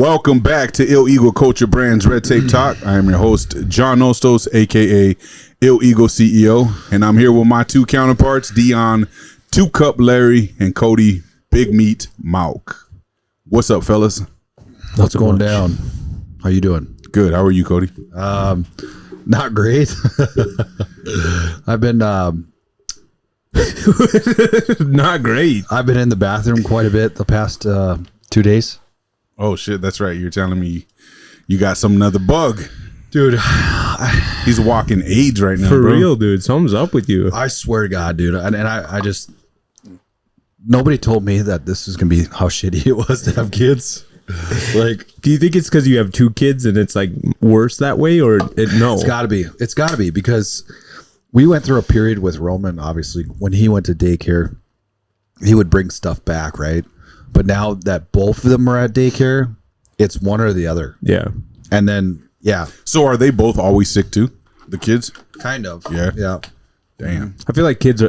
Welcome back to Ill Eagle Culture Brands Red Tape Talk. I am your host, John Ostos, aka Ill Eagle CEO, and I'm here with my two counterparts, Dion, 2 Cup Larry, and Cody, Big Meat Mauk. What's up, fellas? What's going down? How you doing? Good. How are you, Cody? Not great. I've been Not great. I've been in the bathroom quite a bit the past 2 days. Oh shit, that's right. You're telling me you got another bug, Dude. He's walking AIDS right now, For bro. real, dude. Something's up with you. I swear to God, dude. And I just, nobody told me that this is gonna be how shitty it was to have kids. Like, Do you think it's because you have 2 kids and it's like worse that way, or no? it's gotta be because we went through a period with Roman. Obviously, when he went to daycare, he would bring stuff back, right? But now that both of them are at daycare, it's one or the other. Yeah. And then, yeah, So are they both always sick too? The kids? kind of. Yeah. Yeah. Damn. I feel like kids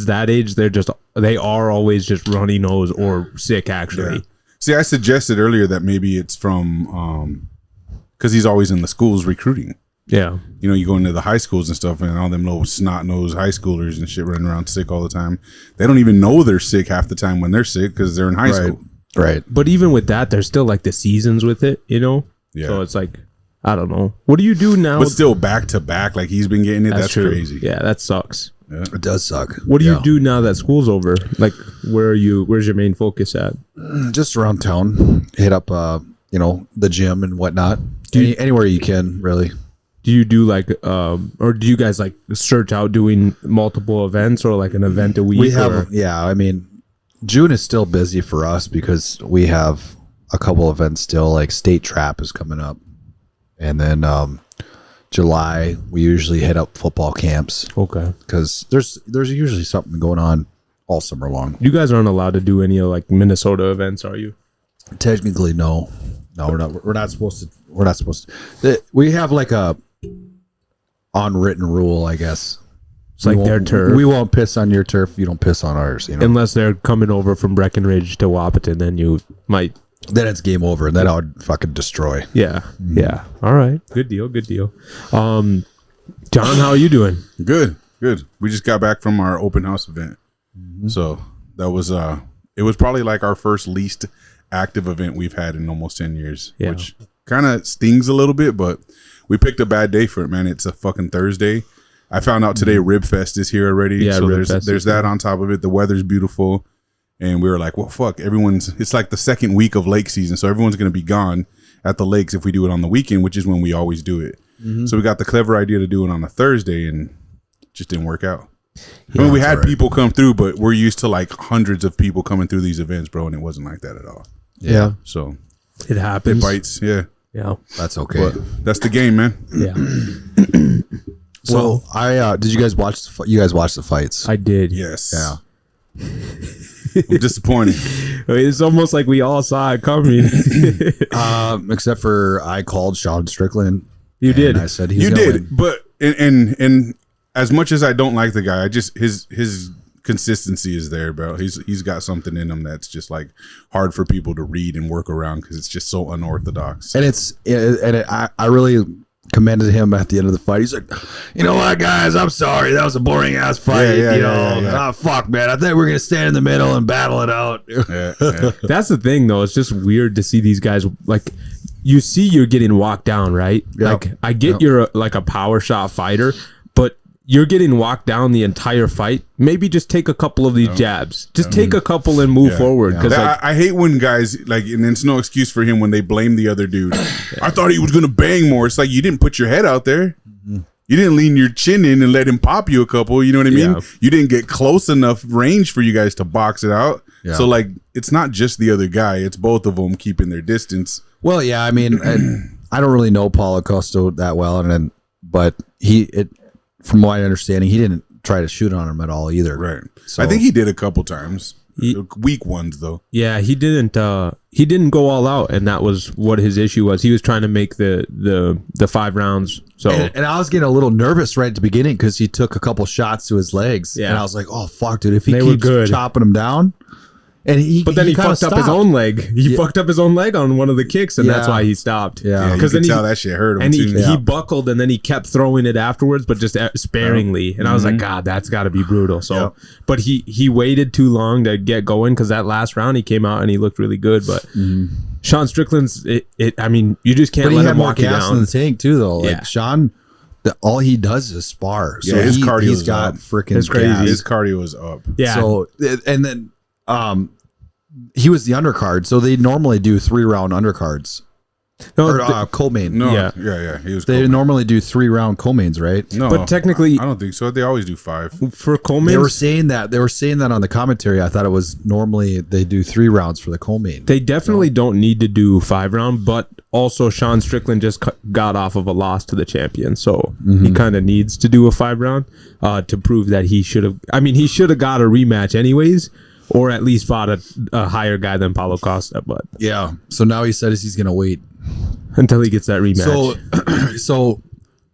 that age, they are always just runny nose or sick actually. Yeah. See, I suggested earlier that maybe it's from because he's always in the schools recruiting. Yeah. You know, you go into the high schools and stuff, and all them little snot-nosed high schoolers and shit running around sick all the time. They don't even know they're sick half the time when they're sick because they're in high school. Right. But even with that, there's still like the seasons with it, you know? Yeah. So it's like, I don't know. What do you do now? But still back to back, like he's been getting it. That's true. crazy. Yeah, that sucks. It does suck. What do you do now that school's over? Like, where's your main focus at? Just around town, hit up, the gym and whatnot. Anywhere you can, really. Do you do like, or do you guys like search out doing multiple events or like an event a week? We have, I mean, June is still busy for us because we have a couple events still, like State Trap is coming up. And then July, we usually hit up football camps Okay. because there's usually something going on all summer long. You guys aren't allowed to do any of like Minnesota events, are you? Technically, no, we're not. We're not supposed to. We have like a unwritten rule, I guess. It's like their turf. We won't piss on your turf. You don't piss on ours. You know. Unless they're coming over from Breckenridge to Wahpeton, then you might. Then it's game over, and then I would fucking destroy. Yeah. Yeah. All right. Good deal. John, how are you doing? Good. We just got back from our open house event. So that was it was probably like our first least active event we've had in almost 10 years, which kind of stings a little bit, but we picked a bad day for it, man. It's a fucking Thursday. I found out today Rib Fest is here already. Yeah, so Rib Fest there's that on top of it. The weather's beautiful. And we were like, well, fuck, it's like the second week of lake season. So everyone's going to be gone at the lakes if we do it on the weekend, which is when we always do it. So we got the clever idea to do it on a Thursday and it just didn't work out. I mean, we had people come through, but we're used to like hundreds of people coming through these events, bro. And it wasn't like that at all. Yeah. So It happens. it bites. Yeah. Yeah. That's okay. But that's the game, man. Yeah. So I did you guys watch the fights? I did. Yes. Yeah. I'm disappointed. It's almost like we all saw it coming. Except for I called Sean Strickland. You did. I said he's You gonna did, win. but and as much as I don't like the guy, I just his consistency is there, bro. He's got something in him that's just like hard for people to read and work around because it's just so unorthodox. And I really commended him at the end of the fight. He's like, you know what, guys, I'm sorry. That was a boring ass fight. Yeah. Fuck, man. I thought we were going to stand in the middle and battle it out. Yeah. That's the thing, though. It's just weird to see these guys like. You see, you're getting walked down, right? Yep. Like I get you're like a power shot fighter, but you're getting walked down the entire fight. Maybe just take a couple of these jabs. Just take a couple and move forward. Because I hate when guys like, and it's no excuse for him when they blame the other dude. I thought he was gonna bang more. It's like you didn't put your head out there. You didn't lean your chin in and let him pop you a couple. You know what I mean? Yeah. You didn't get close enough range for you guys to box it out. Yeah. So like, it's not just the other guy. It's both of them keeping their distance. Well, yeah, I mean, I don't really know Paulo Costa that well, but from my understanding, he didn't try to shoot on him at all either. Right. So, I think he did a couple times. Weak ones though. yeah, he didn't go all out, and that was what his issue was. He was trying to make the 5 rounds. So and I was getting a little nervous right at the beginning because he took a couple shots to his legs. Yeah. And I was like, oh fuck, dude, if he They were keeps good. chopping him down, And but then he fucked up his own leg. He fucked up his own leg on one of the kicks, and that's why he stopped. Yeah, because then tell that shit hurt him. And too. he buckled, and then he kept throwing it afterwards, but just sparingly. And I was like, God, that's got to be brutal. So, but he waited too long to get going because that last round he came out and he looked really good. But Sean Strickland's, I mean, you just can't let him walk you down. He had more gas in the tank too, though. Like Sean. All he does is spar. So his cardio he's got freaking it's crazy. His cardio is up. Yeah. So and then he was the undercard. So they normally do 3-round undercards. No, or co-main. No, yeah. He was. They normally do 3-round co-mains, right? No, but technically, I don't think so. They always do 5 for co-mains. They were saying that on the commentary. I thought it was normally they do 3 rounds for the co-main. They definitely don't need to do 5-round, but also Sean Strickland just got off of a loss to the champion, so he kind of needs to do a 5-round to prove that he should have. I mean, he should have got a rematch anyways. Or at least fought a higher guy than Paulo Costa, but So now he says he's going to wait until he gets that rematch. So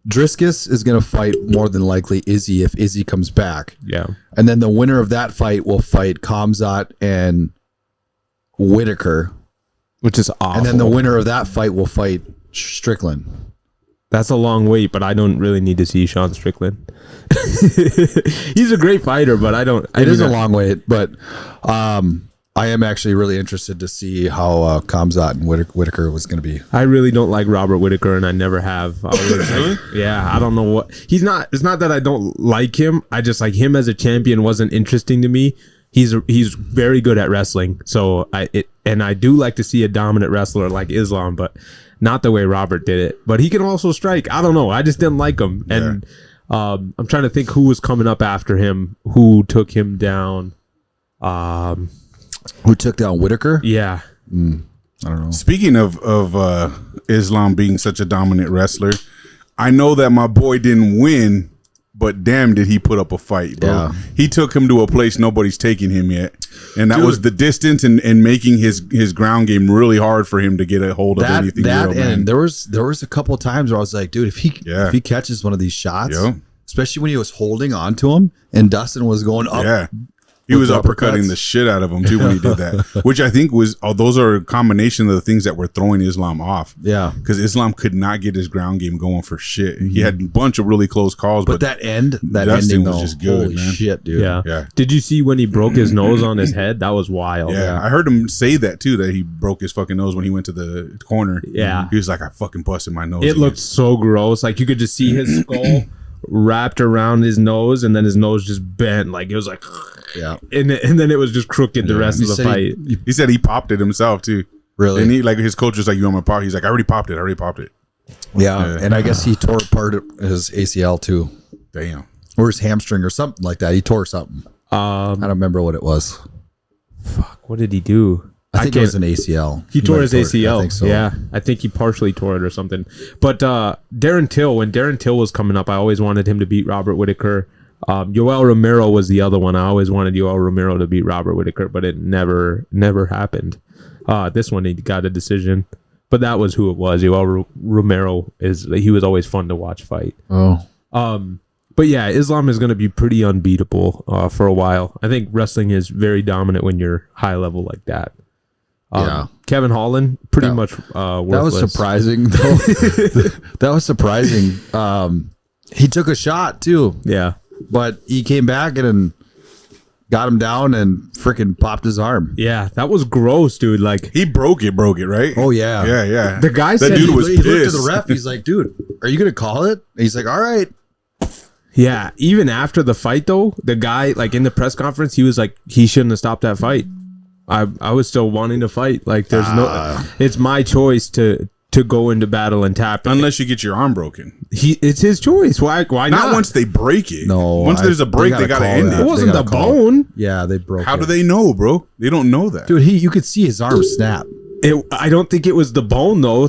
Driscus is going to fight more than likely Izzy if Izzy comes back. Yeah, and then the winner of that fight will fight Khamzat and Whitaker, which is awful. And then the winner of that fight will fight Strickland. That's a long wait, but I don't really need to see Sean Strickland. He's a great fighter, but I don't. It is a long wait, but I am actually really interested to see how Khamzat and Whitaker was going to be. I really don't like Robert Whitaker, and I never have. I don't know what he's not. It's not that I don't like him. I just like him as a champion wasn't interesting to me. He's very good at wrestling, so I do like to see a dominant wrestler like Islam, but not the way Robert did it. But he can also strike. I don't know. I just didn't like him, and I'm trying to think who was coming up after him, who took him down. Who took down Whitaker? Yeah. I don't know. Speaking of Islam being such a dominant wrestler, I know that my boy didn't win, but damn, did he put up a fight, bro. Yeah. He took him to a place nobody's taking him yet. And that was the distance and making his ground game really hard for him to get a hold of anything. And there was a couple of times where I was like, dude, if he catches one of these shots, especially when he was holding on to him and Dustin was going up. Yeah. He was uppercutting the shit out of him too when he did that, which I think was, those are a combination of the things that were throwing Islam off. Yeah. Because Islam could not get his ground game going for shit. He had a bunch of really close calls. But that ending was just good, holy man. Shit, dude. Yeah. Did you see when he broke his nose on his head? That was wild. Yeah. I heard him say that too, that he broke his fucking nose when he went to the corner. Yeah. He was like, I fucking busted my nose. It looked so gross. Like you could just see his skull wrapped around his nose, and then his nose just bent. Like it was like, and then it was just crooked the rest of the fight. He said he popped it himself too. Really? And he, like, his coach was like, you want my pop? He's like, I already popped it. Yeah. And I guess he tore apart his ACL too. Damn. Or his hamstring or something like that. He tore something. I don't remember what it was. Fuck, what did he do? I think it was an ACL. He tore his ACL. I think so. Yeah, I think he partially tore it or something. But Darren Till, when Darren Till was coming up, I always wanted him to beat Robert Whitaker. Yoel Romero was the other one. I always wanted Yoel Romero to beat Robert Whitaker, but it never happened. This one he got a decision, but that was who it was. Yoel Romero he was always fun to watch fight. Oh. But yeah, Islam is going to be pretty unbeatable for a while. I think wrestling is very dominant when you're high level like that. Kevin Holland, pretty much worthless. That was surprising, though. That was surprising. He took a shot, too. Yeah. But he came back and got him down and freaking popped his arm. Yeah, that was gross, dude. Like he broke it, right? Oh, yeah. Yeah. The guy said dude was he pissed. looked at the ref. He's like, dude, are you going to call it? And he's like, all right. Yeah, even after the fight, though, the guy, like in the press conference, he was like, he shouldn't have stopped that fight. I was still wanting to fight. Like, there's it's my choice to go into battle and tap it. Unless you get your arm broken. It's his choice. Why not? Once they break it. No. Once there's a break, they gotta end it. It wasn't the bone. Yeah, they broke it. How do they know, bro? They don't know that. Dude, you could see his arm snap. I don't think it was the bone, though.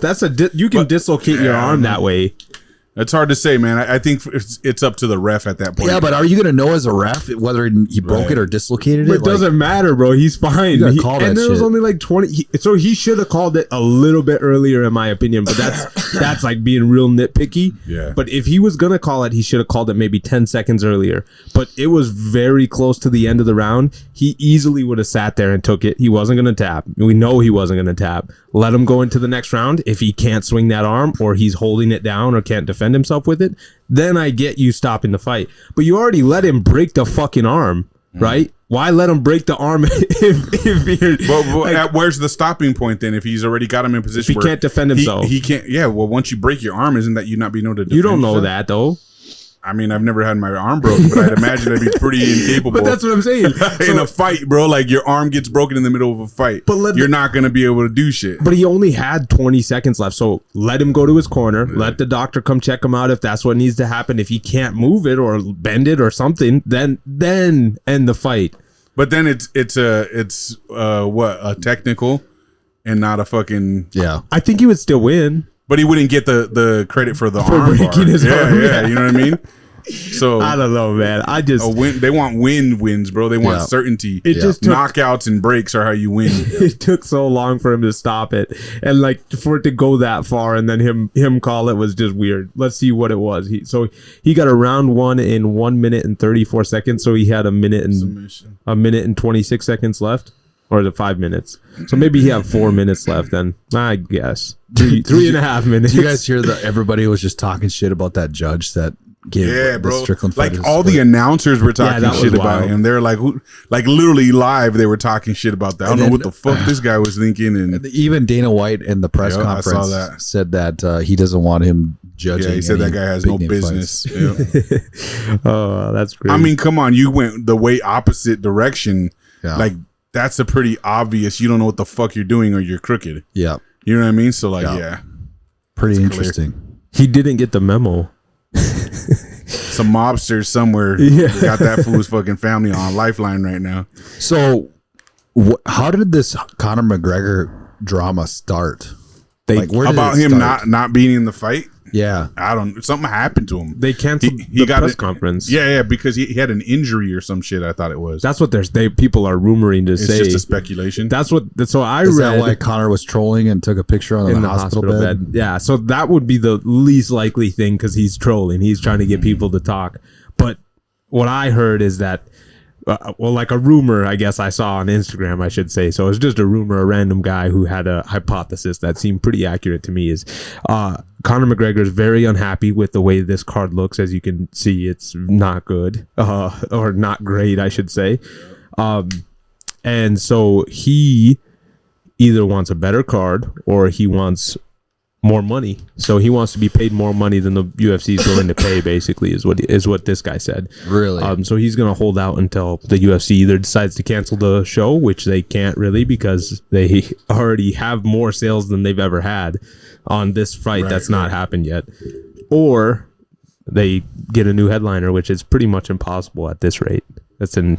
You can dislocate your arm that way. It's hard to say, man. I think it's up to the ref at that point. Yeah, but are you going to know as a ref whether he broke it or dislocated it? It doesn't matter, bro. He's fine. You gotta call that and there was shit. only like 20. So he should have called it a little bit earlier, in my opinion. But that's like being real nitpicky. Yeah. But if he was going to call it, he should have called it maybe 10 seconds earlier. But it was very close to the end of the round. He easily would have sat there and took it. He wasn't going to tap. We know he wasn't going to tap. Let him go into the next round. If he can't swing that arm or he's holding it down or can't defend himself with it, then I get you stopping the fight. But you already let him break the fucking arm, right? Why let him break the arm if you're... But where's the stopping point then? If he's already got him in position if he can't defend himself. He can't... Yeah, well, once you break your arm, isn't that you not being able to defend You don't know yourself? that, though. I mean, I've never had my arm broken, but I'd imagine I'd be pretty incapable. But that's what I'm saying. In a fight, bro, like your arm gets broken in the middle of a fight. But you're not going to be able to do shit. But he only had 20 seconds left. So let him go to his corner. Yeah. Let the doctor come check him out if that's what needs to happen. If he can't move it or bend it or something, then end the fight. But then it's a technical and not a fucking... Yeah. I think he would still win. But he wouldn't get the credit for the arm breaking his arm. Yeah, you know what I mean? So I don't know, man. they want wins, bro. They want certainty. It just knockouts and breaks are how you win. It took so long for him to stop it, and like for it to go that far, and then him call it was just weird. Let's see what it was. He got a round one in 1 minute and 34 seconds. So he had a minute and 26 seconds left. Or is it 5 minutes? So maybe he had 4 minutes left then. I guess. Three and a half minutes. Did you guys hear that everybody was just talking shit about that judge that gave the Strickland fight? Like all the announcers were talking shit about him. They're like literally live, they were talking shit about that. I don't know what the fuck this guy was thinking. And even Dana White in the press conference said that he doesn't want him judging. Yeah, he said that guy has no business. Yeah. Oh, that's great. I mean, come on. You went the way opposite direction. Yeah. Like, that's a pretty obvious, you don't know what the fuck you're doing or you're crooked. Yeah. You know what I mean? So like, yeah. Pretty interesting. Clear. He didn't get the memo. Some mobsters somewhere got that fool's fucking family on Lifeline right now. So how did this Conor McGregor drama start? About him not being in the fight? Yeah. I don't... Something happened to him. They canceled the press conference. Yeah, because he had an injury or some shit, I thought it was. That's what people are rumoring to say. It's just a speculation. That's what... So I read... Is that why Conor was trolling and took a picture on the hospital bed? Yeah, so that would be the least likely thing because he's trolling. He's trying to get people to talk. But what I heard is that... like a rumor, I guess I saw on Instagram, I should say. So it's just a rumor. A random guy who had a hypothesis that seemed pretty accurate to me is Conor McGregor is very unhappy with the way this card looks. As you can see, it's not good or not great, I should say. And so he either wants a better card or he wants more money. So he wants to be paid more money than the UFC is willing to pay, basically, is what this guy said. Really? So he's going to hold out until the UFC either decides to cancel the show, which they can't really because they already have more sales than they've ever had on this fight that's not happened yet, or they get a new headliner, which is pretty much impossible at this rate. That's in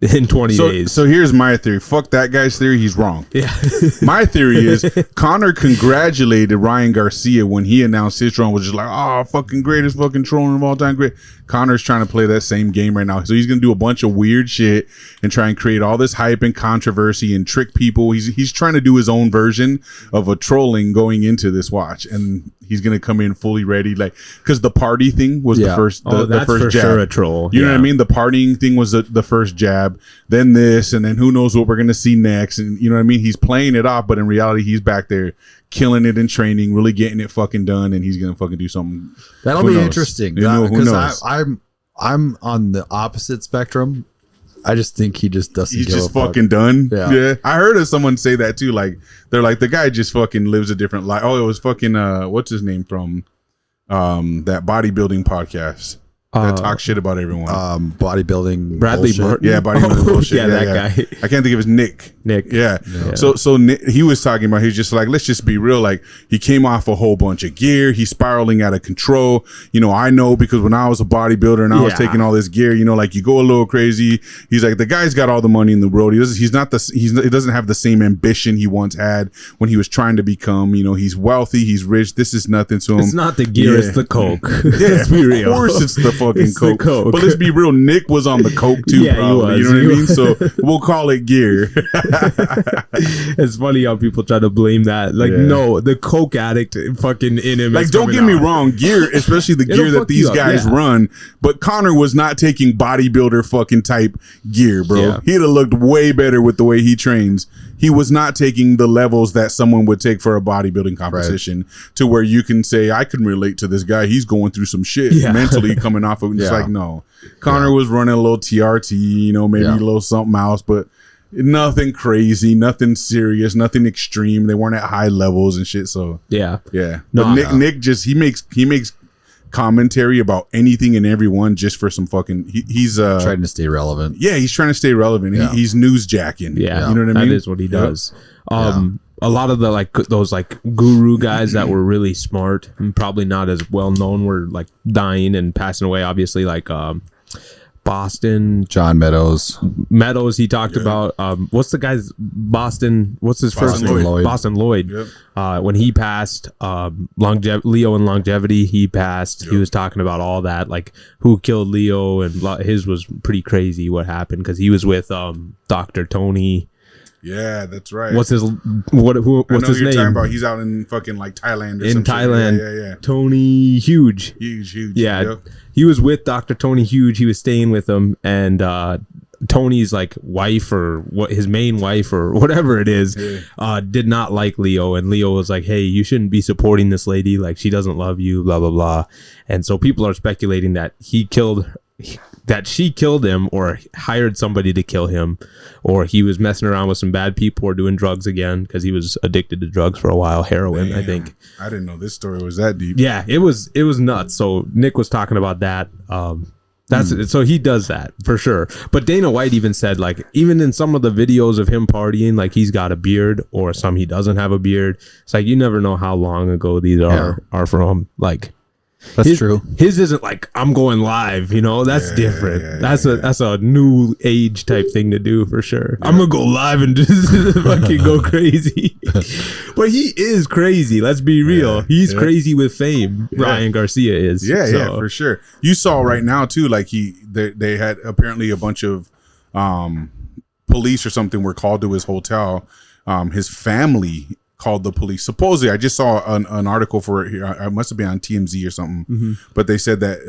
20 days. So here's my theory. Fuck that guy's theory. He's wrong. Yeah. My theory is Conor congratulated Ryan Garcia when he announced his run, was just like, oh, fucking greatest fucking trolling of all time. Great. Conor's trying to play that same game right now. So he's going to do a bunch of weird shit and try and create all this hype and controversy and trick people. He's trying to do his own version of a trolling going into this watch. And he's going to come in fully ready. Like, because the party thing was the first the first jab. Sure a troll. You know what I mean? The partying thing was the first jab. Then this, and then who knows what we're going to see next. And you know what I mean? He's playing it off, but in reality, he's back there killing it in training, really getting it fucking done, and he's going to fucking do something. That'll be interesting. Because I'm on the opposite spectrum. I just think he just doesn't He's just fucking done. Yeah. I heard of someone say that too. Like, they're like, the guy just fucking lives a different life. Oh, it was fucking, what's his name from that bodybuilding podcast? that talk shit about everyone. Bodybuilding. Bradley bullshit. Burton. Yeah, bodybuilding bullshit. Yeah, that guy. I can't think of his Nick. Yeah. So Nick, he was talking about, he's just like, let's just be real. Like, he came off a whole bunch of gear. He's spiraling out of control. You know, I know because when I was a bodybuilder and I was taking all this gear, you know, like you go a little crazy. He's like, the guy's got all the money in the world. He doesn't have the same ambition he once had when he was trying to become, you know, he's wealthy, he's rich. This is nothing to him. It's not the gear, it's the coke. Yeah, Let's be real. Of course it's the fucking It's the coke. coke. But let's be real, Nick was on the coke too, Yeah, he probably. was. You know what I mean? So we'll call it gear. It's funny how people try to blame that. Like, no, the coke addict fucking in him. Like, is don't get coming me out. wrong, gear, especially the gear that fuck these you up, guys run. But Connor was not taking bodybuilder fucking type gear, bro. Yeah. He'd have looked way better with the way he trains. He was not taking the levels that someone would take for a bodybuilding competition to where you can say, I can relate to this guy. He's going through some shit mentally coming off of it. It's like, no. Connor was running a little TRT, you know, maybe a little something else, but nothing crazy, nothing serious, nothing extreme. They weren't at high levels and shit. So Yeah. But Nick just he makes commentary about anything and everyone just for some fucking he's Trying to stay relevant. Yeah, he's trying to stay relevant. Yeah. He's newsjacking. Yeah. You know what I mean? That is what he does. A lot of the like those like guru guys that were really smart and probably not as well known were like dying and passing away. Obviously, like Boston John Meadows. he talked about what's the guy's what's his first name? Lloyd. Boston Lloyd. Yep. When he passed, Leo and longevity, he passed. He was talking about all that, like who killed Leo, and his was pretty crazy what happened because he was with Dr. Tony. Yeah, that's right. What's his I know what's his you're name? talking about. He's out in fucking like Thailand or In some Thailand. Shit. Yeah. Tony Huge. Huge. Yeah. Yep. He was with Dr. Tony Huge. He was staying with him, and Tony's like wife or what his main wife or whatever it is did not like Leo, and Leo was like, hey, you shouldn't be supporting this lady, like she doesn't love you, blah blah blah. And so people are speculating that she killed him or hired somebody to kill him, or he was messing around with some bad people or doing drugs again because he was addicted to drugs for a while, heroin. I think. I didn't know this story was that deep. Yeah, it was nuts. So Nick was talking about that. So he does that for sure. But Dana White even said, like, even in some of the videos of him partying, like he's got a beard, or some he doesn't have a beard. It's like you never know how long ago these are from. Like, That's true. His isn't like I'm going live, you know. That's different. That's a new age type thing to do for sure. I'm gonna go live and just fucking go crazy. But he is crazy. Let's be real. He's crazy with fame. Ryan Garcia is. Yeah, for sure. You saw right now too, like they had apparently a bunch of police or something were called to his hotel. His family called the police. Supposedly, I just saw an article for it here. I must have been on TMZ or something. But they said that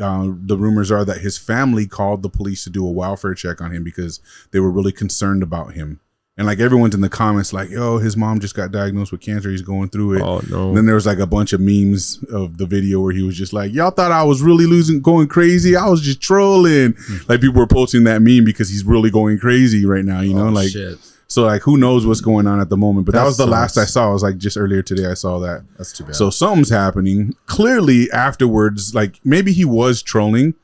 the rumors are that his family called the police to do a welfare check on him because they were really concerned about him. And like everyone's in the comments like, yo, his mom just got diagnosed with cancer. He's going through it. Oh, no. And then there was like a bunch of memes of the video where he was just like, y'all thought I was really going crazy. I was just trolling. Like people were posting that meme because he's really going crazy right now, you know? Like, shit. So like who knows what's going on at the moment. But that was the last I sucks. saw. It was like just earlier today I saw that. That's too bad. So something's happening. Clearly afterwards, like maybe he was trolling,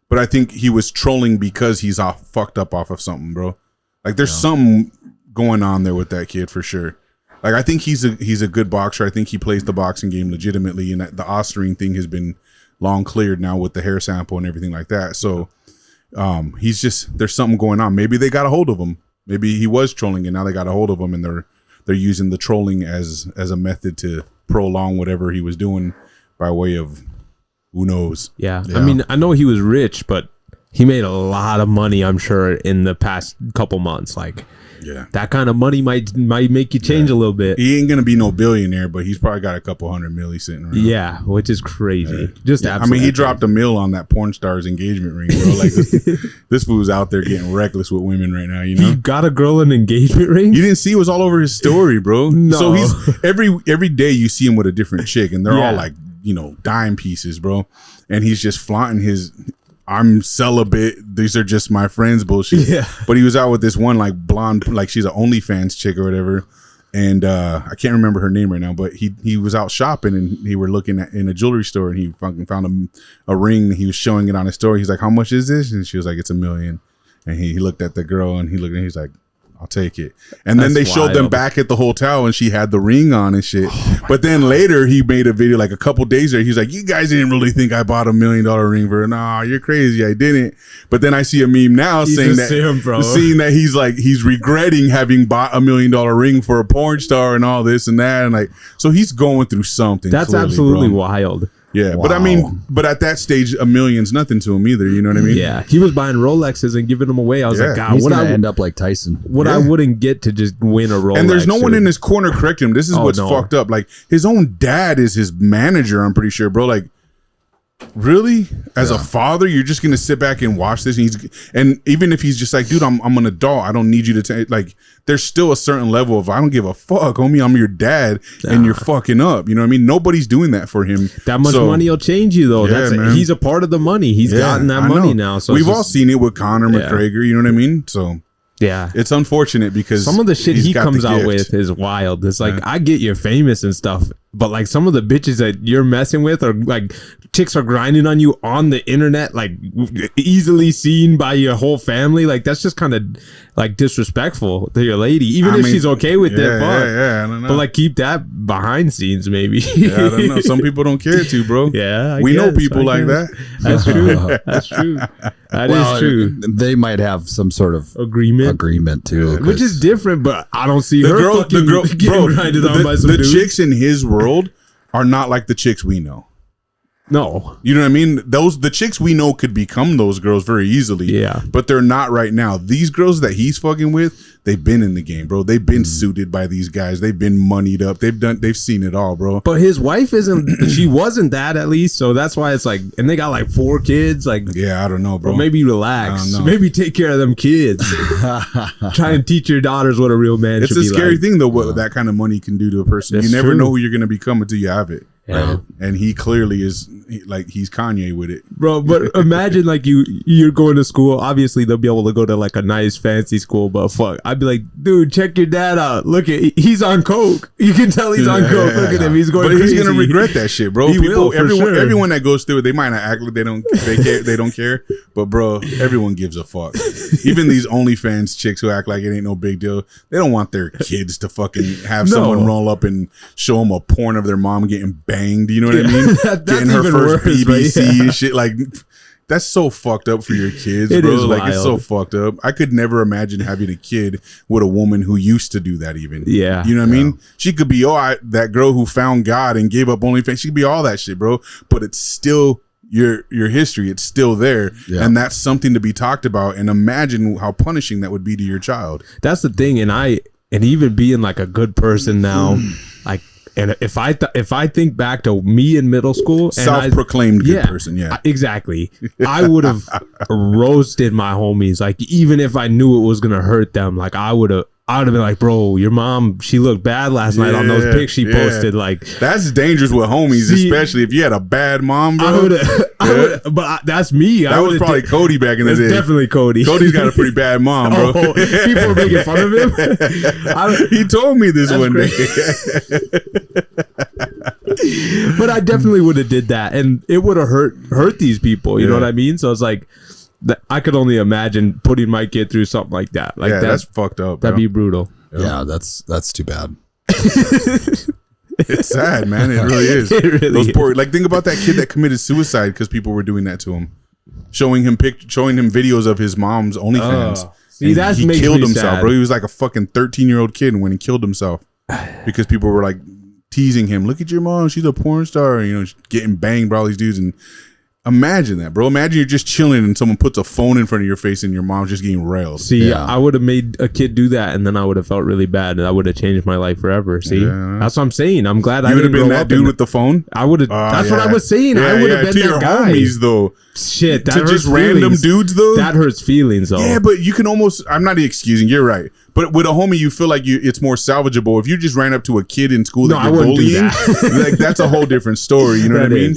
but I think he was trolling because he's all fucked up off of something, bro. Like there's something going on there with that kid for sure. Like I think he's a good boxer. I think he plays the boxing game legitimately, and the Osterine thing has been long cleared now with the hair sample and everything like that. So he's just, there's something going on. Maybe they got a hold of him. Maybe he was trolling and now they got a hold of him and they're using the trolling as a method to prolong whatever he was doing by way of who knows. Yeah. I mean, I know he was rich, but he made a lot of money, I'm sure, in the past couple months. Like, that kind of money might make you change a little bit. He ain't gonna be no billionaire, but he's probably got a couple $100 million sitting around. Yeah, which is crazy. Just I mean, he dropped $1 million on that porn star's engagement ring, bro. Like this fool's out there getting reckless with women right now. You know, He got a girl an engagement ring. you didn't see it was all over his story, bro. No. So he's every day you see him with a different chick, and they're all like, you know, dime pieces, bro. And he's just flaunting his, I'm celibate, these are just my friends bullshit. Yeah. But he was out with this one like blonde, like she's an OnlyFans chick or whatever. And I can't remember her name right now, but he was out shopping and he were looking at in a jewelry store and he fucking found a ring. He was showing it on his story. He's like, "How much is this?" And she was like, "It's $1 million." And he looked at the girl and he's like, "I'll take it." And then they showed them back at the hotel and she had the ring on and shit. But then later he made a video like a couple days later. He's like, "You guys didn't really think I bought $1 million ring for her." "Nah, you're crazy. I didn't." But then I see a meme now saying that he's regretting having bought $1 million ring for a porn star and all this and that. And like, so he's going through something. That's clearly, absolutely bro. wild. Yeah, wow. But at that stage, $1 million's nothing to him either. You know what I mean? Yeah, he was buying Rolexes and giving them away. I was like, God, he's gonna end up like Tyson. What I wouldn't get to just win a Rolex. And there's no one in his corner correcting him. This is what's fucked up. Like his own dad is his manager. I'm pretty sure, bro. Like, really, as a father, you're just gonna sit back and watch this, and even if he's just like, "Dude, I'm an adult. I don't need you to take." Like, there's still a certain level of I don't give a fuck, homie. I'm your dad, and you're fucking up. You know what I mean? Nobody's doing that for him. That much money will change you, though. Yeah, he's a part of the money. He's gotten that money now. So we've all seen it with Conor McGregor. You know what I mean? So. Yeah, it's unfortunate because some of the shit he comes out with is wild. It's like, I get you're famous and stuff, but like some of the bitches that you're messing with are like chicks are grinding on you on the internet, like easily seen by your whole family. Like that's just kind of like disrespectful to your lady, even if she's okay with it. Yeah, I don't know. But like keep that behind scenes, maybe. I don't know. Some people don't care to, bro. Yeah, we know people like that. That's true. That's true. That is true. They might have some sort of agreement too, which is different. But I don't see the girl getting grinded on by some dude. The chicks in his world are not like the chicks we know. No, you know what I mean? The chicks we know could become those girls very easily. Yeah, but they're not right now. These girls that he's fucking with, they've been in the game, bro. They've been suited by these guys. They've been moneyed up. They've seen it all, bro. But his wife isn't. She wasn't that at least. So that's why it's like, and they got like 4 kids. Like, yeah, I don't know, bro. Maybe relax. Maybe take care of them kids. Try and teach your daughters what a real man should be like. It's a scary thing though. What that kind of money can do to a person. That's you never true. know who you're gonna become until you have it. Yeah. Right? And he clearly is like he's Kanye with it, bro. But imagine like you're going to school. Obviously they'll be able to go to like a nice fancy school, but fuck, I'd be like, dude, check your dad out. Look at he's on coke. You can tell he's on coke. Look at him. He's going. But he's gonna regret that shit, bro. Everyone that goes through it, they might not act like they don't care. But bro, everyone gives a fuck. Even these OnlyFans chicks who act like it ain't no big deal, they don't want their kids to fucking have someone roll up and show them a porn of their mom getting banged. You know what I mean? Getting her first BBC and shit. Like, that's so fucked up for your kids, bro. Like, wild. It's so fucked up. I could never imagine having a kid with a woman who used to do that even. Yeah. You know what I mean? She could be, that girl who found God and gave up OnlyFans. She could be all that shit, bro. But it's still your history. It's still there. Yeah. And that's something to be talked about. And imagine how punishing that would be to your child. That's the thing. And even being like a good person now, like, and if I think back to me in middle school, self-proclaimed good person, exactly, I would have roasted my homies. Like even if I knew it was gonna hurt them, like I would have been like, bro, your mom, she looked bad last night on those pics she posted. Like that's dangerous with homies, especially if you had a bad mom, bro. But that's me. That was probably Cody back in the day. Definitely Cody. Cody's got a pretty bad mom, bro. People were making fun of him. He told me this one day. But I definitely would have did that, and it would have hurt these people. You know what I mean? So it's like, I could only imagine putting my kid through something like that. Like that's fucked up. That'd be brutal. Yeah, that's too bad. It's sad, man. It really is. Those poor, like, think about that kid that committed suicide because people were doing that to him, showing him videos of his mom's OnlyFans. See, he killed himself, bro. He was like a fucking 13-year-old kid when he killed himself because people were like teasing him. Look at your mom; she's a porn star. You know, getting banged by all these dudes. And imagine that, bro. Imagine you're just chilling and someone puts a phone in front of your face and your mom's just getting railed. See, I would have made a kid do that, and then I would have felt really bad, and I would have changed my life forever. See, that's what I'm saying. I'm glad I didn't been that dude with the phone. I would have. That's what I was saying. Yeah, I would have been to your guy. Homies, though. Shit, that to hurts just feelings. Random dudes, though. That hurts feelings, though. Yeah, but you can almost. I'm not excusing. You're right. But with a homie, you feel like it's more salvageable. If you just ran up to a kid in school that you're bullying, like that's a whole different story. You know what I mean?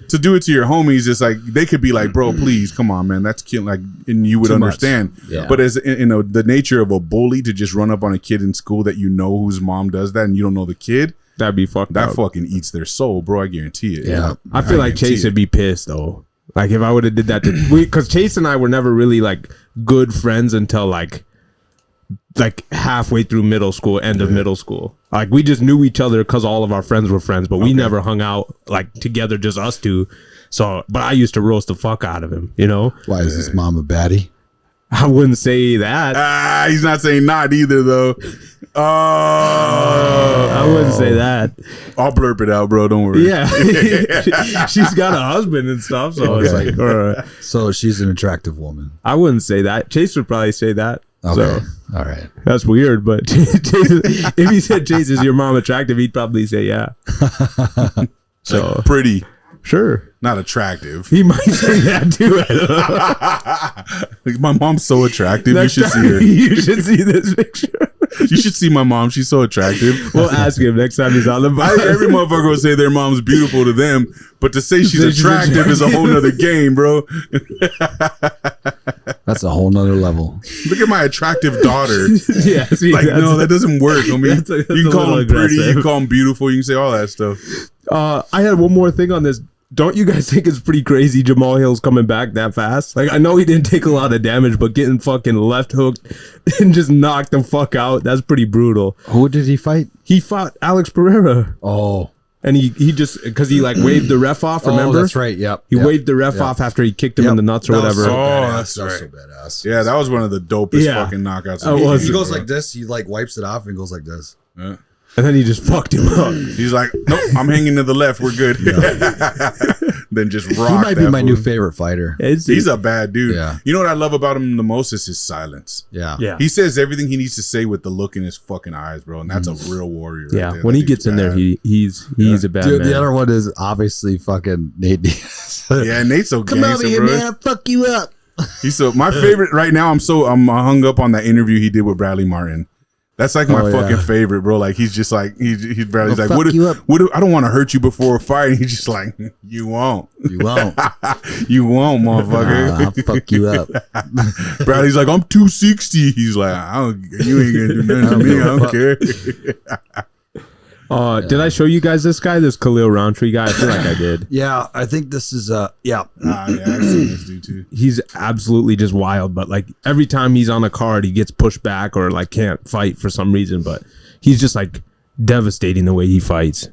to do it to your homies, it's like they could be like, bro, please, come on, man, that's killing. Like, and you would understand. Yeah. But as the nature of a bully to just run up on a kid in school that you know whose mom does that, and you don't know the kid, That'd be fucked that up. fucking eats their soul, bro. I guarantee it. Yeah. I feel like Chase would be pissed though. Like if I would have did that because Chase and I were never really like good friends until like halfway through middle school, end of middle school. Like we just knew each other because all of our friends were friends, but we never hung out like together, just us two. So, but I used to roast the fuck out of him, you know? Why is his mom a baddie? I wouldn't say that. He's not saying not either though. I wouldn't say that. I'll blurp it out, bro. Don't worry. Yeah. She's got a husband and stuff. So it's like, So she's an attractive woman. I wouldn't say that. Chase would probably say that. Okay. So All right. that's weird. But Chase, if he said, Chase, is your mom attractive? He'd probably say, yeah. So Like, pretty, sure. not attractive. He might say that too. Like, my mom's so attractive. Next you should see time, her. You should see this picture. You should see my mom. She's so attractive. We'll ask him next time he's on the bus. Every motherfucker will say their mom's beautiful to them, but to say she's attractive is a whole nother game, bro. That's a whole nother level. Look at my attractive daughter. Yeah, see, Like, no, that doesn't work. I mean, that's you can a call little them pretty, you aggressive. can call them beautiful, you can say all that stuff. I had one more thing on this. Don't you guys think it's pretty crazy Jamal Hill's coming back that fast? Like, I know he didn't take a lot of damage, but getting fucking left hooked and just knocked the fuck out, that's pretty brutal. Who did he fight? He fought Alex Pereira. Oh. And he just, because he like waved the ref off, remember? Oh, that's right. Yep. He waved the ref off after he kicked him in the nuts or That was whatever. so badass. that's That was right. so badass. Yeah, that was one of the dopest Yeah. fucking knockouts. It was. He goes like this. He like wipes it off and goes like this. Yeah. And then he just fucked him up. He's like, nope, I'm hanging to the left. We're good. Then just rock. He might be that my new fool. favorite fighter. He's a bad dude. Yeah. You know what I love about him the most is his silence. Yeah. Yeah. He says everything he needs to say with the look in his fucking eyes, bro. And that's a real warrior. Yeah. Right there. When That he gets dude's in there, bad. he's a bad Dude, man. the other one is obviously fucking Nate Diaz. Yeah, Nate's so gangster, bro. I'll fuck you up. He's so my favorite right now. I'm hung up on that interview he did with Bradley Martin. That's like my fucking favorite, bro. Like he's just like he's Bradley's like, I don't want to hurt you before a fight. And he's just like, you won't, You won't. you won't, motherfucker. I'll fuck you up. Bradley's like, I'm 260. He's like, you ain't gonna do nothing to me. I don't care. Did I show you guys this guy, this Khalil Roundtree guy? I feel like I did. Yeah, I think this is Yeah, I've seen this dude too. He's absolutely just wild, but like every time he's on a card, he gets pushed back or like can't fight for some reason, but he's just like devastating the way he fights.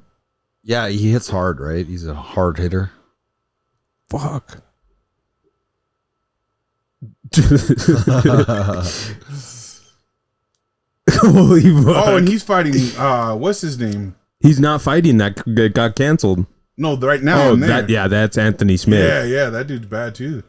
Yeah, he hits hard, right? He's a hard hitter. Fuck. Holy fuck. Oh, and he's fighting. What's his name? He's not fighting, that got canceled. No, right now. Oh, I'm there. that's Anthony Smith. Yeah, that dude's bad too.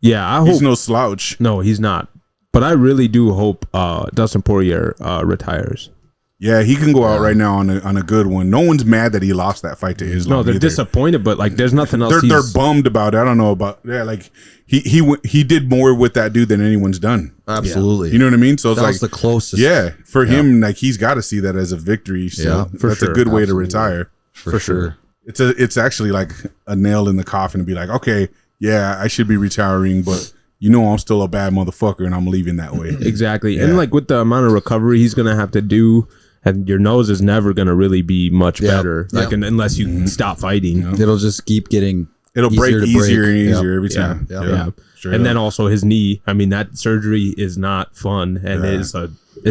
Yeah, I He's hope. no slouch. No, he's not. But I really do hope Dustin Poirier retires. Yeah, he can go out right now on a good one. No one's mad that he lost that fight to Islam. No, they're either. disappointed, but like there's nothing else. They're bummed about it. I don't know about like he did more with that dude than anyone's done. Absolutely. You know what I mean? So it's that like was the closest. yeah, for him, like he's got to see that as a victory. So Yeah, for that's sure. a good way Absolutely. to retire. For sure. It's actually like a nail in the coffin to be like, okay, yeah, I should be retiring, but you know I'm still a bad motherfucker and I'm leaving that way. Exactly. Yeah. And like with the amount of recovery he's gonna have to do, and your nose is never gonna really be much better. Like unless you stop fighting. It'll just keep getting. It'll break to easier and Yep. easier every time. Yeah. Straight And up. then also his knee. I mean, that surgery is not fun, and it's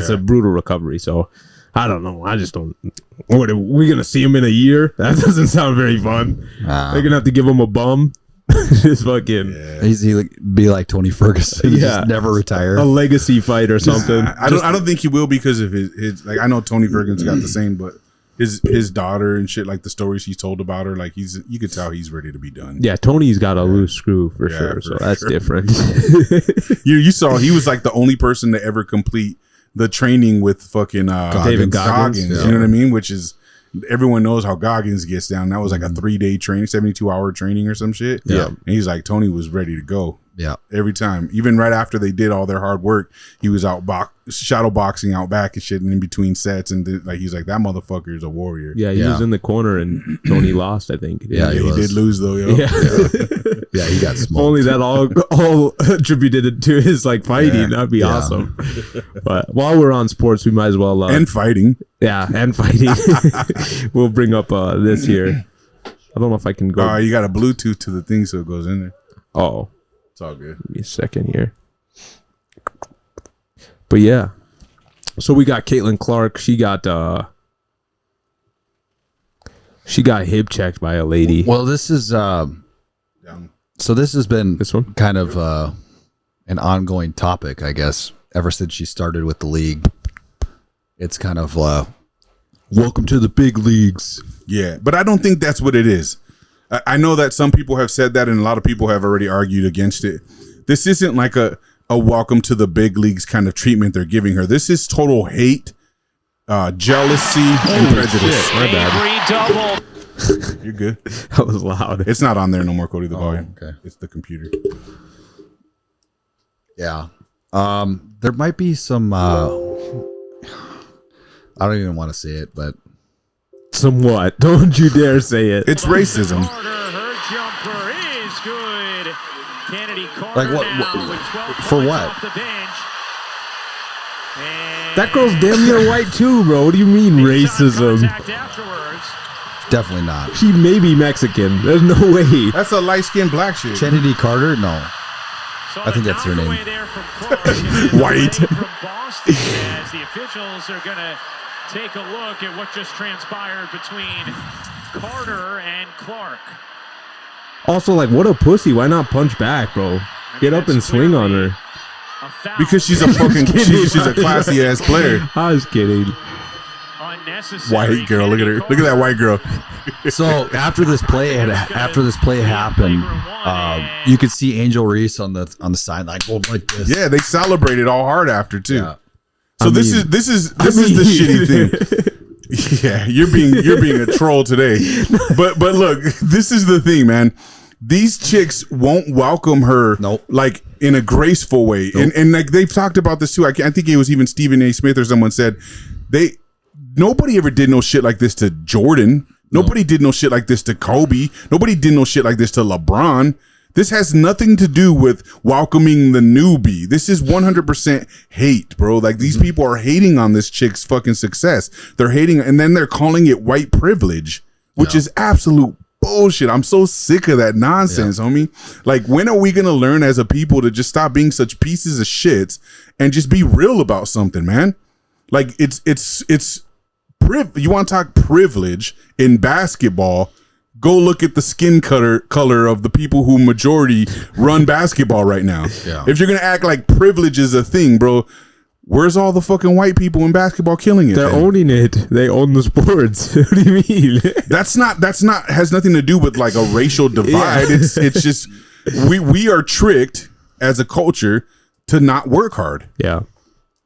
a brutal recovery. So I don't know. I just don't. What are we gonna see him in a year? That doesn't sound very fun. They're gonna have to give him a bum. Just fucking He's be like Tony Ferguson. Just never retire. a legacy fight or something. I don't think he will because of his like I know Tony Ferguson's got the same, but his daughter and shit, like the stories he's told about her, like you could tell he's ready to be done. Yeah, Tony's got a loose screw for sure. for So that's sure. different. You saw he was like the only person to ever complete the training with fucking David Goggins. You know what I mean? Which is everyone knows how Goggins gets down. That was like a 3-day training, 72-hour training or some shit. Yeah. And he's like, Tony was ready to go. Yeah. Every time. Even right after they did all their hard work, he was out shadow boxing out back and shit, and in between sets, and he's like, that motherfucker is a warrior. Yeah, he was in the corner and Tony lost, I think. Yeah, he did lose though, yo. Yeah. Yeah, he got smoked. Only that all attributed to his like fighting. That'd be awesome. But while we're on sports, we might as well and fighting. Yeah, and fighting. We'll bring up this here. I don't know if I can go. You got a Bluetooth to the thing, so it goes in there. Oh, it's all good. Give me a second here. But yeah, so we got Caitlin Clark. She got hip checked by a lady. Well, this is so this has been This one? kind of an ongoing topic, I guess, ever since she started with the league. It's kind of welcome to the big leagues. Yeah, but I don't think that's what it is. I know that some people have said that, and a lot of people have already argued against it. This isn't like a welcome to the big leagues kind of treatment they're giving her. This is total hate, jealousy, and prejudice. Shit, my bad. You're good. That was loud. It's not on there no more, Cody, the volume. Okay. It's the computer. Yeah. There might be some I don't even want to say it, but Somewhat. Don't you dare say it. It's racism. Her jumper is good. Kennedy Carter Like what- now with 12 for points what? off the bench. And That girl's damn near white too, bro. What do you mean racism? contact afterwards. definitely not. She may be Mexican. There's no way. That's a light-skinned black shit. Kennedy Carter? No. Saw I think the that's her name. knockaway there from Clark, and then White. from Boston, as the officials are going to take a look at what just transpired between Carter and Clark. Also, like, what a pussy. Why not punch back, bro? Get up and swing on her. A foul. Because she's a fucking she's a classy ass player. I was kidding. Unnecessary. White girl, look at her. Look at that white girl. So after this play happened, you could see Angel Reese on the sideline going like this. Yeah, they celebrated all hard after too. Yeah. So this is the shitty thing. Yeah, you're being a troll today. But look, this is the thing, man. These chicks won't welcome her Nope. like in a graceful way. Nope. And like they've talked about this too. I think it was even Stephen A. Smith or someone said nobody ever did no shit like this to Jordan. Nobody did no shit like this to Kobe. Nobody did no shit like this to LeBron. This has nothing to do with welcoming the newbie. This is 100% hate, bro. Like these people are hating on this chick's fucking success. They're hating, and then they're calling it white privilege, which is absolute bullshit. I'm so sick of that nonsense, homie. Like, when are we gonna learn as a people to just stop being such pieces of shits and just be real about something, man? Like, it's you want to talk privilege in basketball? Go look at the skin color of the people who majority run basketball right now. Yeah. If you're gonna act like privilege is a thing, bro, where's all the fucking white people in basketball killing it? They're then? owning it. They own the sports. What do you mean? That's not has nothing to do with like a racial divide. Yeah. It's just we are tricked as a culture to not work hard. Yeah.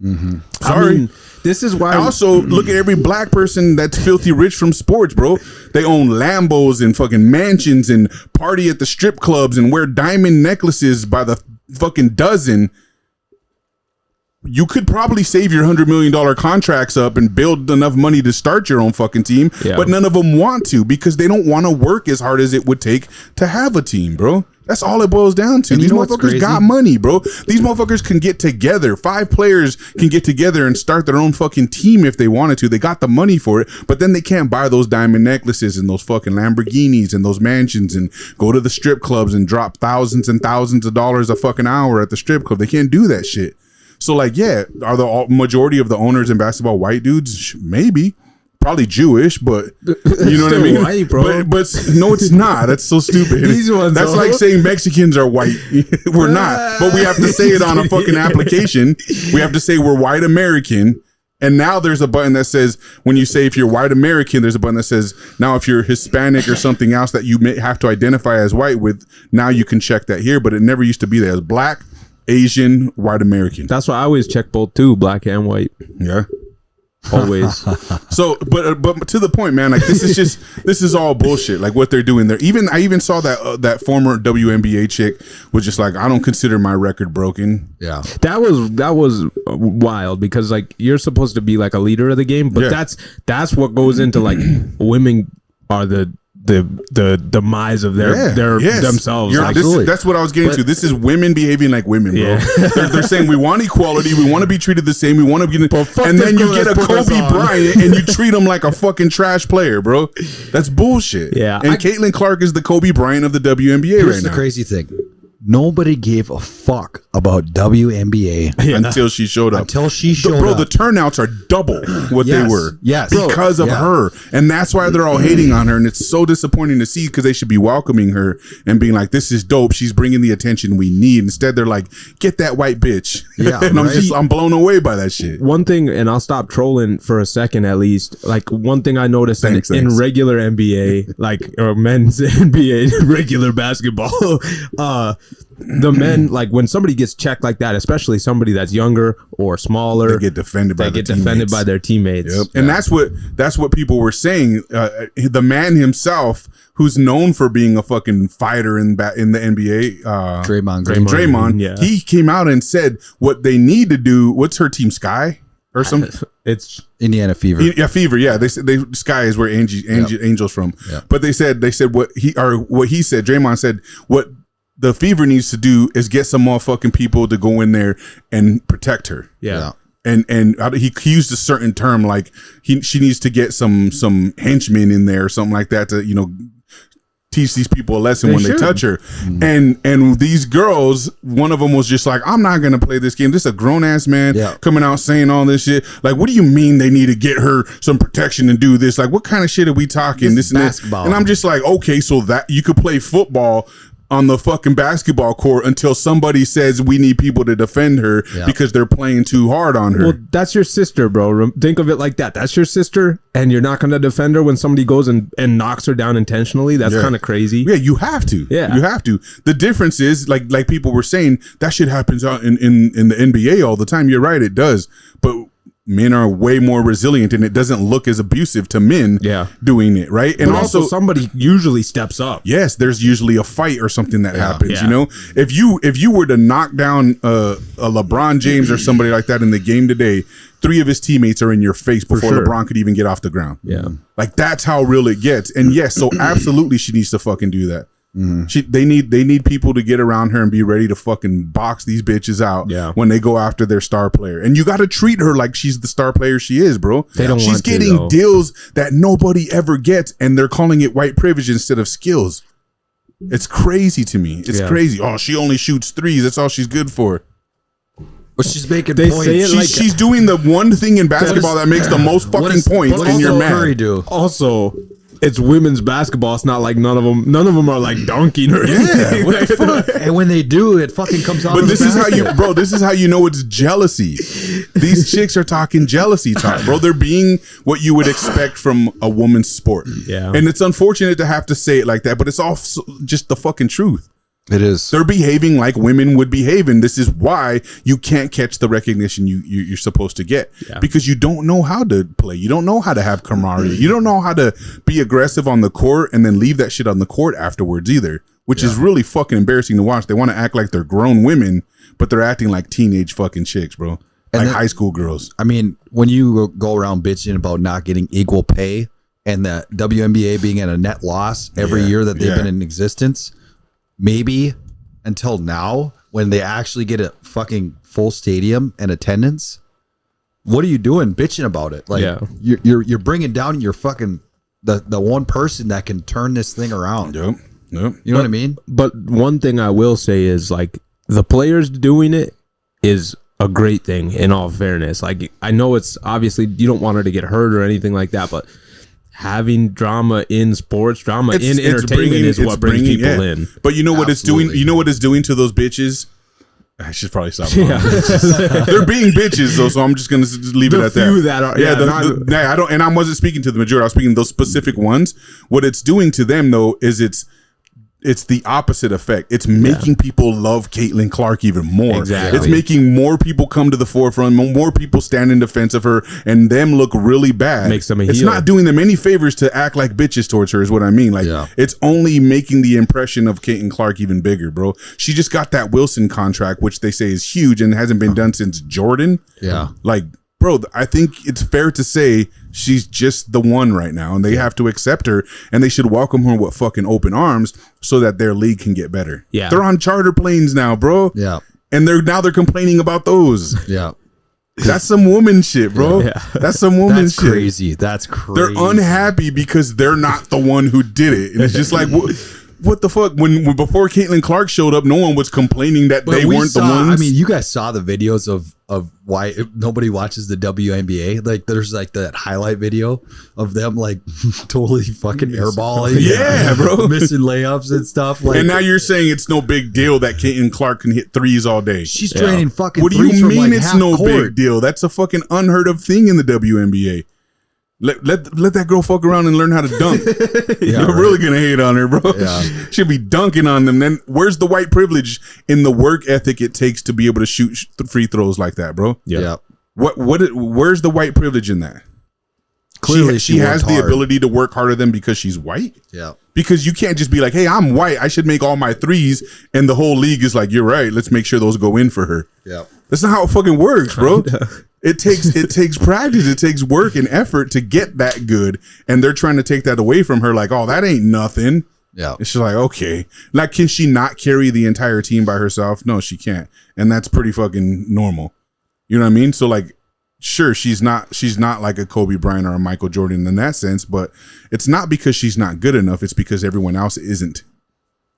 Sorry. I mean, this is why. I also look at every black person that's filthy rich from sports, bro. They own Lambos and fucking mansions and party at the strip clubs and wear diamond necklaces by the fucking dozen. You could probably save your $100 million contracts up and build enough money to start your own fucking team, but none of them want to because they don't want to work as hard as it would take to have a team, bro. That's all it boils down to. And These you know what's motherfuckers crazy? got money, bro. These motherfuckers can get together. 5 players can get together and start their own fucking team if they wanted to. They got the money for it, but then they can't buy those diamond necklaces and those fucking Lamborghinis and those mansions and go to the strip clubs and drop thousands and thousands of dollars a fucking hour at the strip club. They can't do that shit. So, like, yeah, are the majority of the owners in basketball white dudes? Maybe. Probably Jewish, but you know what I mean? White, bro. But no, it's not. That's so stupid. These ones That's are. like saying Mexicans are white. We're not. But we have to say it on a fucking application. We have to say we're white American. And now there's a button that says, when you say if you're white American, there's a button that says, now if you're Hispanic or something else that you may have to identify as white with, now you can check that here. But it never used to be there. It's black, Asian, white American. That's why I always check both too, black and white. Yeah. Always. So, but to the point, man, like this is all bullshit. Like what they're doing there. I even saw that former WNBA chick was just like, I don't consider my record broken. Yeah, that was wild because like you're supposed to be like a leader of the game, but that's what goes into like women are the demise of themselves. That's what I was getting to. This is women behaving like women, bro. Yeah. they're saying we want equality, we want to be treated the same, we want to be, and then you get a Kobe Bryant and you treat him like a fucking trash player, bro. That's bullshit. Yeah, and Caitlin Clark is the Kobe Bryant of the WNBA Here's right the now. crazy thing. Nobody gave a fuck about WNBA until she showed up. Bro, the turnouts are double what they were. Yes. Because of her. And that's why they're all hating on her. And it's so disappointing to see because they should be welcoming her and being like, this is dope. She's bringing the attention we need. Instead, they're like, get that white bitch. Yeah. And I'm blown away by that shit. One thing, and I'll stop trolling for a second at least. Like one thing I noticed in regular NBA, like or men's NBA, regular basketball, the men, like when somebody gets checked like that, especially somebody that's younger or smaller, they get defended by their teammates. Yep. And that's what people were saying. The man himself, who's known for being a fucking fighter in the NBA, Draymond, yeah. He came out and said what they need to do. What's her team, Sky or something? It's Indiana Fever. Yeah, Fever. Yeah, they said Sky is where Angel's from. Yep. But they said what he said. Draymond said what the Fever needs to do is get some motherfucking people to go in there and protect her. Yeah. And he used a certain term like she needs to get some henchmen in there or something like that to teach these people a lesson when they touch her. And these girls, one of them was just like, I'm not gonna play this game. This is a grown ass man coming out saying all this shit. Like, what do you mean they need to get her some protection and do this? Like, what kind of shit are we talking? This and basketball. And I'm just like, okay, so that you could play football on the fucking basketball court until somebody says we need people to defend her because they're playing too hard on her. Well, that's your sister, bro. Think of it like that. That's your sister, and you're not going to defend her when somebody goes and knocks her down intentionally. That's kind of crazy. Yeah, you have to. Yeah, you have to. The difference is, like people were saying, that shit happens out in the NBA all the time. You're right, it does. But men are way more resilient and it doesn't look as abusive to men doing it, right? And but also somebody usually steps up. Yes, there's usually a fight or something that happens, If you were to knock down a LeBron James or somebody like that in the game today, 3 of his teammates are in your face before LeBron could even get off the ground. Yeah. Like that's how real it gets. And yes, so absolutely she needs to fucking do that. They need people to get around her and be ready to fucking box these bitches out when they go after their star player. And you got to treat her like she's the star player she is, bro. She's getting deals that nobody ever gets, and they're calling it white privilege instead of skills. It's crazy to me. It's crazy. Oh, she only shoots threes. That's all she's good for. But she's making points. She's doing the one thing in basketball that makes the most fucking points, and you're mad. Curry do? Also, it's women's basketball. It's not like none of them are like dunking or anything. Yeah, what the fuck? And when they do, it fucking comes out. But this is how you know it's jealousy. These chicks are talking jealousy talk, bro. They're being what you would expect from a woman's sport. Yeah. And it's unfortunate to have to say it like that, but it's all just the fucking truth. It is. They're behaving like women would behave, and this is why you can't catch the recognition you're supposed to get because you don't know how to play. You don't know how to have camaraderie. You don't know how to be aggressive on the court and then leave that shit on the court afterwards either, which is really fucking embarrassing to watch. They want to act like they're grown women, but they're acting like teenage fucking chicks, bro. Like high school girls. I mean, when you go around bitching about not getting equal pay and the WNBA being at a net loss every year that they've been in existence, maybe until now when they actually get a fucking full stadium and attendance, what are you doing bitching about it? Like you're bringing down your fucking the one person that can turn this thing around. Yep. You know what I mean? But one thing I will say is like the players doing it is a great thing in all fairness. Like I know it's obviously you don't want her to get hurt or anything like that, but having drama in sports, in entertainment is what brings people in. But you know what it's doing? You know what it's doing to those bitches? I should probably stop. They're being bitches, though, so I'm just gonna leave it at that. I don't, and I wasn't speaking to the majority. I was speaking to those specific ones. What it's doing to them, though, is it's it's the opposite effect. It's making people love Caitlin Clark even more. Exactly. It's making more people come to the forefront, more people stand in defense of her, and them look really bad. Makes them a It's heel. not doing them any favors to act like bitches towards her, is what I mean. Like, it's only making the impression of Caitlin Clark even bigger, bro. She just got that Wilson contract, which they say is huge and hasn't been done since Jordan. Yeah. Like, bro, I think it's fair to say she's just the one right now, and they have to accept her, and they should welcome her with fucking open arms so that their league can get better. Yeah. They're on charter planes now, bro. Yeah. And they're complaining about those. Yeah. That's some woman shit, bro. Yeah. That's some woman That's shit. crazy. That's crazy. They're unhappy because they're not the one who did it. And it's just like, what the fuck? When before Caitlin Clark showed up, no one was complaining that they weren't the ones. I mean, you guys saw the videos of why nobody watches the WNBA. Like, there's like that highlight video of them like totally fucking airballing, Yeah, bro. missing layups and stuff. Like, and now you're saying it's no big deal that Caitlin Clark can hit threes all day. she's draining fucking. What do threes you from, mean like, it's half no court. big deal? That's a fucking unheard of thing in the WNBA. Let that girl fuck around and learn how to dunk. You're really gonna hate on her, bro. Yeah. She'll be dunking on them. Then where's the white privilege in the work ethic it takes to be able to shoot free throws like that, bro? Yeah. Where's the white privilege in that? Clearly, she has worked the hard. ability to work harder than because she's white. Yeah. Because you can't just be like, hey, I'm white, I should make all my threes, and the whole league is like, you're right, let's make sure those go in for her. Yeah. That's not how it fucking works, bro. It takes practice, it takes work and effort to get that good, and they're trying to take that away from her. Like, oh, that ain't nothing. Yeah. It's just like, okay, like, can she not carry the entire team by herself? No, she can't, and that's pretty fucking normal. You know what I mean? So like, sure, she's not like a Kobe Bryant or a Michael Jordan in that sense, but it's not because she's not good enough. It's because everyone else isn't.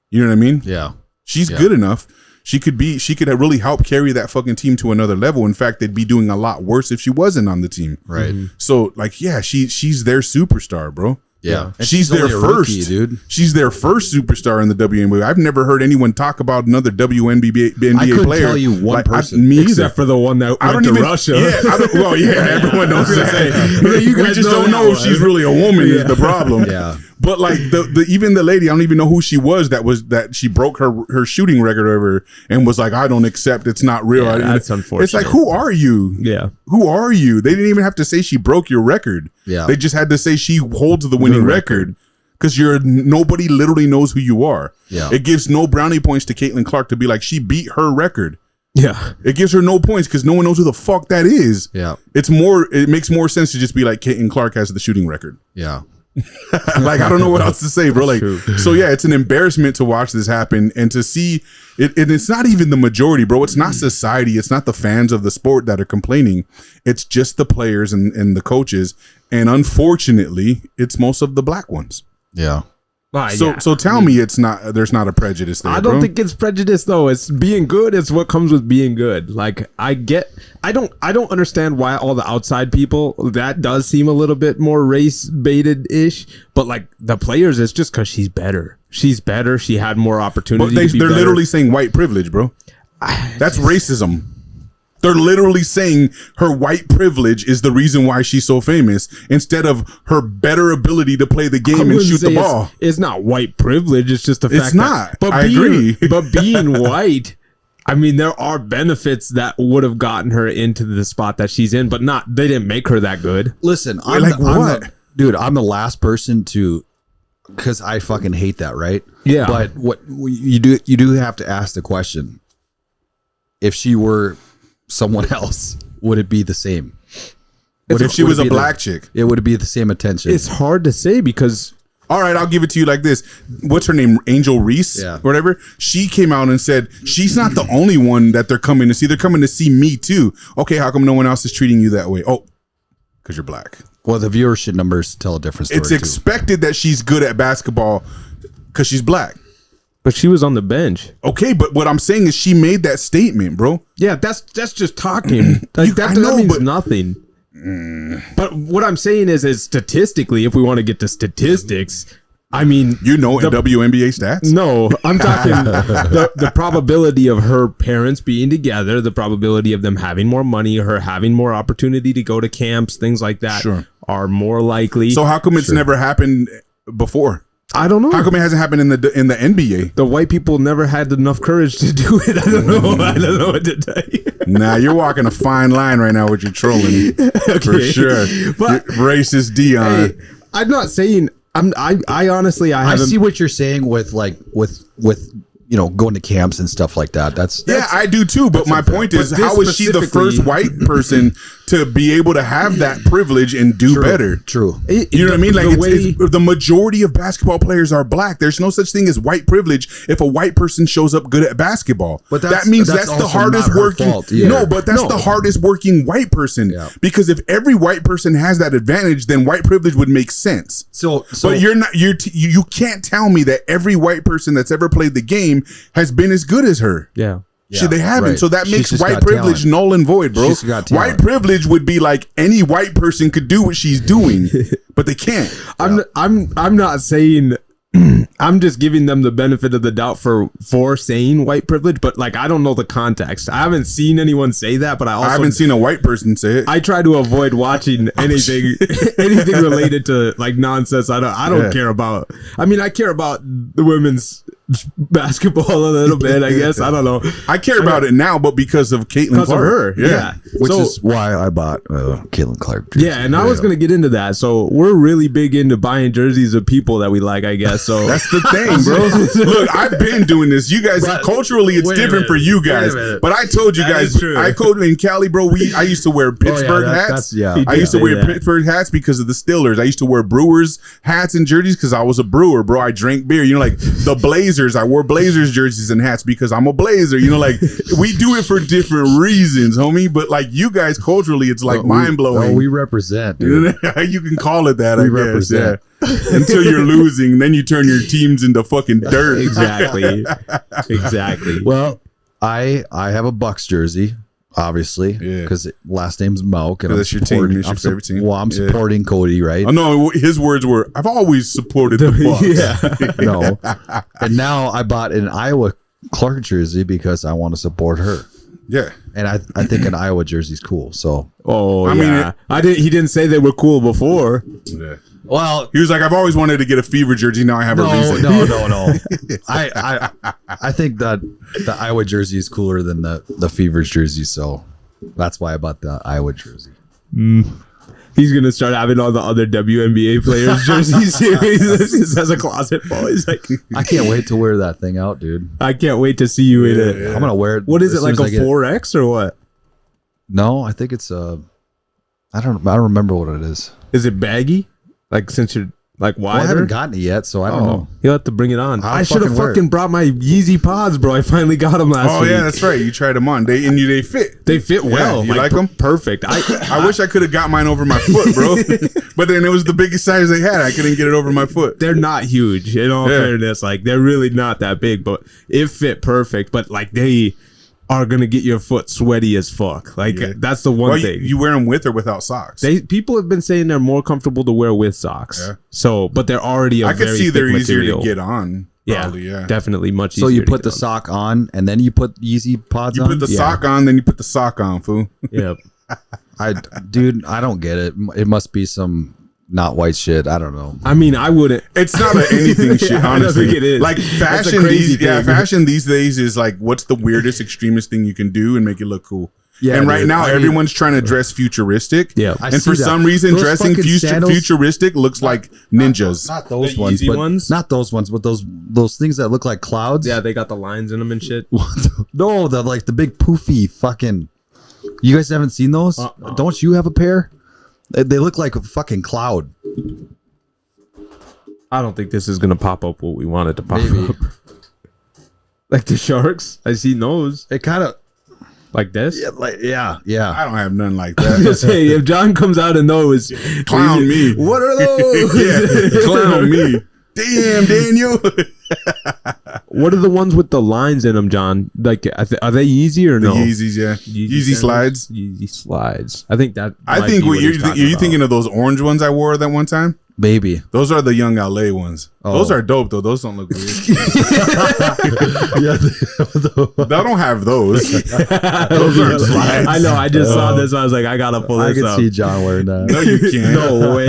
You know what I mean? Yeah. She's good enough. She could really help carry that fucking team to another level. In fact, they'd be doing a lot worse if she wasn't on the team. Right. So like, yeah, she's their superstar, bro. Yeah. And She's their only a first, rookie, dude. She's their first superstar in the WNBA. I've never heard anyone talk about another WNBA I couldn't player. tell you one person. Me either. Except for the one that went to Russia. Yeah, everyone knows that. You We guys just know don't that know if one. she's really a woman is the problem. Yeah. But like even the lady, I don't even know who she was. That she broke her shooting record over and was like, I don't accept. It's not real. Yeah, that's unfortunate. It's like, who are you? Yeah. Who are you? They didn't even have to say she broke your record. Yeah. They just had to say she holds the winning record. Because nobody literally knows who you are. Yeah. It gives no brownie points to Caitlin Clark to be like, she beat her record. Yeah. It gives her no points because no one knows who the fuck that is. Yeah. It makes more sense to just be like, Caitlin Clark has the shooting record. Yeah. Like, I don't know what else to say, bro. Like, so yeah, it's an embarrassment to watch this happen and to see it. And it's not even the majority, bro. It's not society. It's not the fans of the sport that are complaining. It's just the players and the coaches. And unfortunately, it's most of the black ones. Yeah. So tell me there's not a prejudice there. I don't bro. think it's prejudice though. It's being good. It's what comes with being good. Like I don't understand why all the outside people, that does seem a little bit more race baited ish, but like the players, it's just because she's better. She's better. She had more opportunity. But to be they're better. literally saying white privilege, bro. That's racism. They're literally saying her white privilege is the reason why she's so famous instead of her better ability to play the game and shoot the ball. It's not white privilege. It's just the fact It's not. That, but I agree. But being white, I mean, there are benefits that would have gotten her into the spot that she's in, but they didn't make her that good. Listen, I'm the last person to, because I fucking hate that, right? Yeah. But what you do have to ask the question: if she were someone else, would it be the same? If she was a black chick, it would be the same attention. It's hard to say because. All right, I'll give it to you like this. What's her name? Angel Reese? Yeah. Or whatever. She came out and said, she's not the only one that they're coming to see. They're coming to see me too. Okay, how come no one else is treating you that way? Oh, because you're black. Well, the viewership numbers tell a different story. It's expected that she's good at basketball because she's black. But she was on the bench. Okay, but what I'm saying is she made that statement, bro. Yeah, that's just talking. Like that means nothing. But what I'm saying is statistically, if we want to get to statistics, I mean, in WNBA stats. No, I'm talking the probability of her parents being together, the probability of them having more money, her having more opportunity to go to camps, things like that, Sure. are more likely. So how come it's never happened before? I don't know. How come it hasn't happened in the NBA? The white people never had enough courage to do it. I don't know. I don't know what to tell you. Nah, you're walking a fine line right now with your trolling. For sure. But racist Dion. hey, I'm not saying I honestly I haven't. see what you're saying with going to camps and stuff like that. That's I do too. But my point is, but this how is she the first white person to be able to have that privilege and do better? True. You know what I mean? Like the majority of basketball players are black. There's no such thing as white privilege if a white person shows up good at basketball. But that means that's the hardest working. No, but that's the hardest working white person. Yeah. Because if every white person has that advantage, then white privilege would make sense. So But you're not. You can't tell me that every white person that's ever played the game has been as good as her. Yeah. Shit, they haven't. right. So that makes She's white got privilege talent. null and void, bro. She's got talent. White privilege would be like any white person could do what she's doing, but they can't. I'm not saying. I'm just giving them the benefit of the doubt for saying white privilege, but like I don't know the context. I haven't seen anyone say that, but I haven't seen a white person say it. I try to avoid watching anything related to like nonsense. I don't care about. I mean, I care about the women's basketball a little bit, I guess. I don't know. I care about it now, but because of Caitlin Because of Clark. her, yeah. which is why I bought Caitlin Clark. Jersey. Yeah, and I was gonna get into that. So we're really big into buying jerseys of people that we like, I guess. So that's the thing, bro. Look, I've been doing this. You guys, culturally, it's different for you guys. But I told you guys, I told in Cali, bro. I used to wear Pittsburgh hats. I used to wear Pittsburgh hats because of the Steelers. I used to wear Brewers hats and jerseys because I was a Brewer, bro. I drank beer. You know, like the Blazers. I wore Blazers jerseys and hats because I'm a Blazer. You know, like we do it for different reasons, homie. But like you guys, culturally, it's like mind blowing. We represent, dude. You can call it that. I guess. Represent. Yeah. Until you're losing, then you turn your teams into fucking dirt. Exactly. Well, I have a Bucks jersey, obviously, because last name's Mouk, and that's your team. It's your favorite team. Well, I'm supporting Cody, right? Oh no, his words were, "I've always supported the Bucks." No, and now I bought an Iowa Clark jersey because I want to support her. Yeah, and I think an Iowa jersey's cool. So, I mean, he didn't say they were cool before. Yeah. Well, he was like, "I've always wanted to get a Fever jersey. Now I have a reason." No. I think that the Iowa jersey is cooler than the Fever's jersey, so that's why I bought the Iowa jersey. He's gonna start having all the other WNBA players' jerseys. He has a closet full. He's like, I can't wait to wear that thing out, dude. I can't wait to see you in it. I'm gonna wear it. What is it, like a 4X or what? No, I think it's I don't remember what it is. Is it baggy? Like since you're like wider? Well, I haven't gotten it yet, so I don't know. You'll have to bring it on. I'll I should have fucking brought my Yeezy Pods, bro. I finally got them last week. Oh yeah, that's right. You tried them on. They fit. They fit well. You like them? Perfect. I wish I could have got mine over my foot, bro. But then it was the biggest size they had. I couldn't get it over my foot. They're not huge. In all fairness, like they're really not that big, but it fit perfect. But like they are gonna get your foot sweaty as fuck. Like that's the one thing. You wear them with or without socks? People have been saying they're more comfortable to wear with socks. Yeah. So, but they're already I could see they're easier to get on. Probably, definitely much easier. So you put the sock on and then you put Yeezy Pods on? You put the sock on, then you put the sock on, fool. Yep. I don't get it. It must be some not white shit. I don't know. I mean, I wouldn't. It's not anything shit, honestly. I don't think it is. Like fashion fashion these days is like, what's the weirdest, extremist thing you can do and make it look cool? Yeah, and right now everyone's trying to dress futuristic. Yeah, and for some reason, dressing futuristic looks like ninjas. Not those ones, but not those ones, but those things that look like clouds. Yeah, they got the lines in them and shit. No, the big poofy fucking. You guys haven't seen those? Don't you have a pair? They look like a fucking cloud. I don't think this is gonna pop up what we wanted to pop up. Like the sharks, I seen those. It kind of like this. Yeah, yeah. I don't have none like that. Just say if John comes out in those, clown me. What are those? Clown me. Damn, Daniel. What are the ones with the lines in them, John? Like, are they Yeezy or no? The Yeezys, yeah. Yeezy slides. Yeezy slides. I think that. I think what you're thinking of those orange ones I wore that one time. Maybe. Those are the Young LA ones. Oh. Those are dope though. Those don't look weird. Yeah, They don't have those. Those are slides. I know. I just saw this. I was like, I gotta pull I this can up. see John wearing that. No, you can't. No way.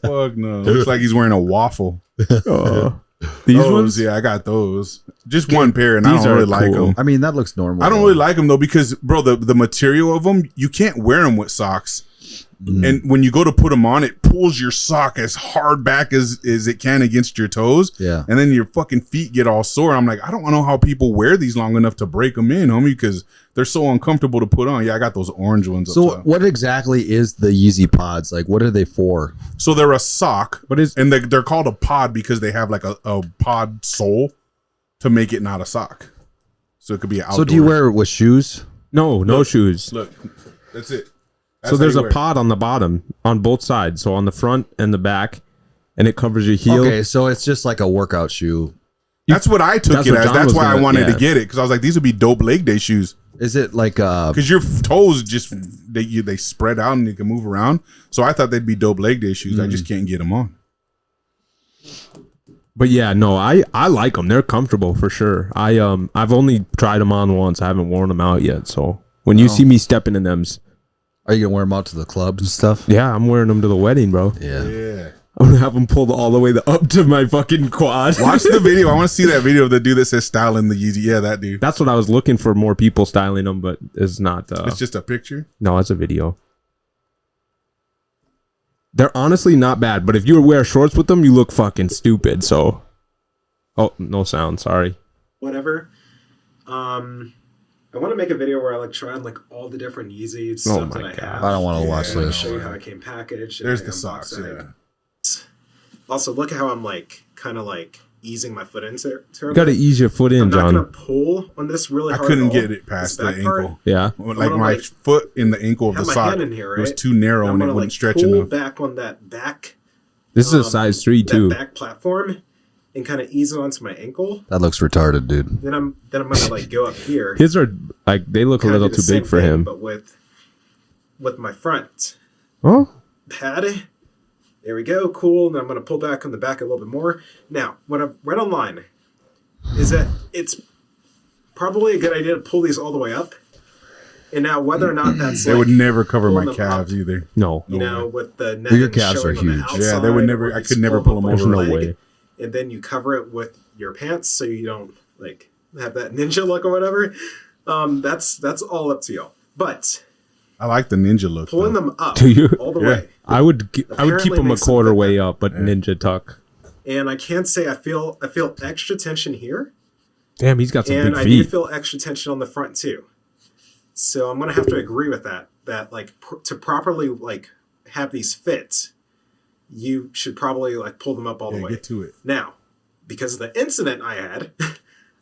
Fuck no. Looks like he's wearing a waffle. These Those, ones? yeah, I got those. Just one pair, and I These don't are really like cool. them. I mean, that looks normal. I don't really like them though because, bro, the material of them, you can't wear them with socks. And when you go to put them on, it pulls your sock as hard back as it can against your toes. Yeah. And then your fucking feet get all sore. I'm like, I don't know how people wear these long enough to break them in, homie, because they're so uncomfortable to put on. Yeah, I got those orange ones. So up top. what exactly is the Yeezy Pods? Like, what are they for? So they're a sock, But it's and they're called a pod because they have like a pod sole to make it not a sock. So it could be an outdoor. So do you wear it with shoes? no shoes. Look, that's it. So That's there's how a you wear it. pod on the bottom on both sides. So on the front and the back, and it covers your heel. Okay, so it's just like a workout shoe. That's what I took That's it what as. John That's was why I gonna- wanted yeah. to get it because I was like, these would be dope leg day shoes. Is it like Because your toes just they spread out and you can move around. So I thought they'd be dope leg day shoes. I just can't get them on. But yeah, no, I like them. They're comfortable for sure. I've only tried them on once. I haven't worn them out yet. So when you see me stepping in them, are you gonna wear them out to the clubs and stuff? yeah, I'm wearing them to the wedding, bro. Yeah. Yeah. I'm gonna have them pulled all the way up to my fucking quad. Watch the video. I want to see that video of the dude that says styling the Yeezy. Yeah, that dude. That's what I was looking for, more people styling them, but it's not. It's just a picture. No, it's a video. They're honestly not bad, but if you wear shorts with them, you look fucking stupid. So, oh, no sound. Sorry. Whatever. I want to make a video where I like try on like all the different Yeezy stuff my that I God. have. I don't want to watch And this. show you how it came packaged. and There's I the unbox socks. it. Yeah. Also, look at how I'm like kind of like easing my foot into it. You gotta ease your foot in, I'm not John. gonna pull on this really I hard. couldn't at all. get it past This the back part, ankle. Yeah. Like gonna, my like, foot in the ankle of have the my sock. hand in here, It was right? too narrow and it I'm gonna wouldn't like stretch pull enough. back on that back. This is a size 3 that too. back platform, and kind of ease it onto my ankle. That looks retarded, dude. Then I'm gonna like go up here. His are like they look a kinda little do the too big same for thing, him. but with my front Oh, pad. There we go. Cool. Now I'm going to pull back on the back a little bit more. Now, what I've read online is that it's probably a good idea to pull these all the way up. And now, whether or not that's They like, would never cover my pulling them calves up, either. no. you know, with the net Your calves showing are on the huge. Yeah, they would outside, never- or I you could never pull pull up them on over. your No leg, way. And then you cover it with your pants so you don't like have that ninja look or whatever. That's all up to y'all. But I like the ninja look. pulling though. them up Do you? all the Yeah. way. I would keep Apparently them a makes them quarter thicker. way up, but ninja tuck. And I can say I feel extra tension here. Damn, he's got some And big I do feet. feel extra tension on the front too. So I'm gonna have to agree with that. That like to properly like have these fit, you should probably like pull them up all the way. Get to it. Now, because of the incident I had,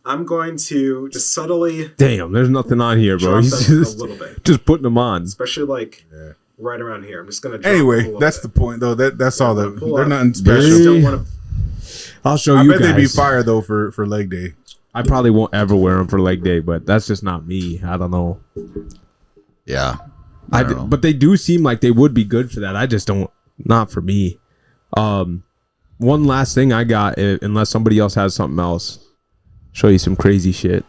I'm going to just subtly Damn, there's nothing on here, bro. drop He's them a just, little bit, just putting them on. especially like right around here. I'm just gonna. Drop them a Anyway, little that's the bit. point though. That's all. Pull They're up. nothing I special. just don't want to. I'll show I you bet guys. they'd be fire though for leg day. I probably won't ever wear them for leg day, but that's just not me. I don't know. Yeah. I don't know. But they do seem like they would be good for that. I just don't. Not for me. One last thing I got, unless somebody else has something else. Show you some crazy shit.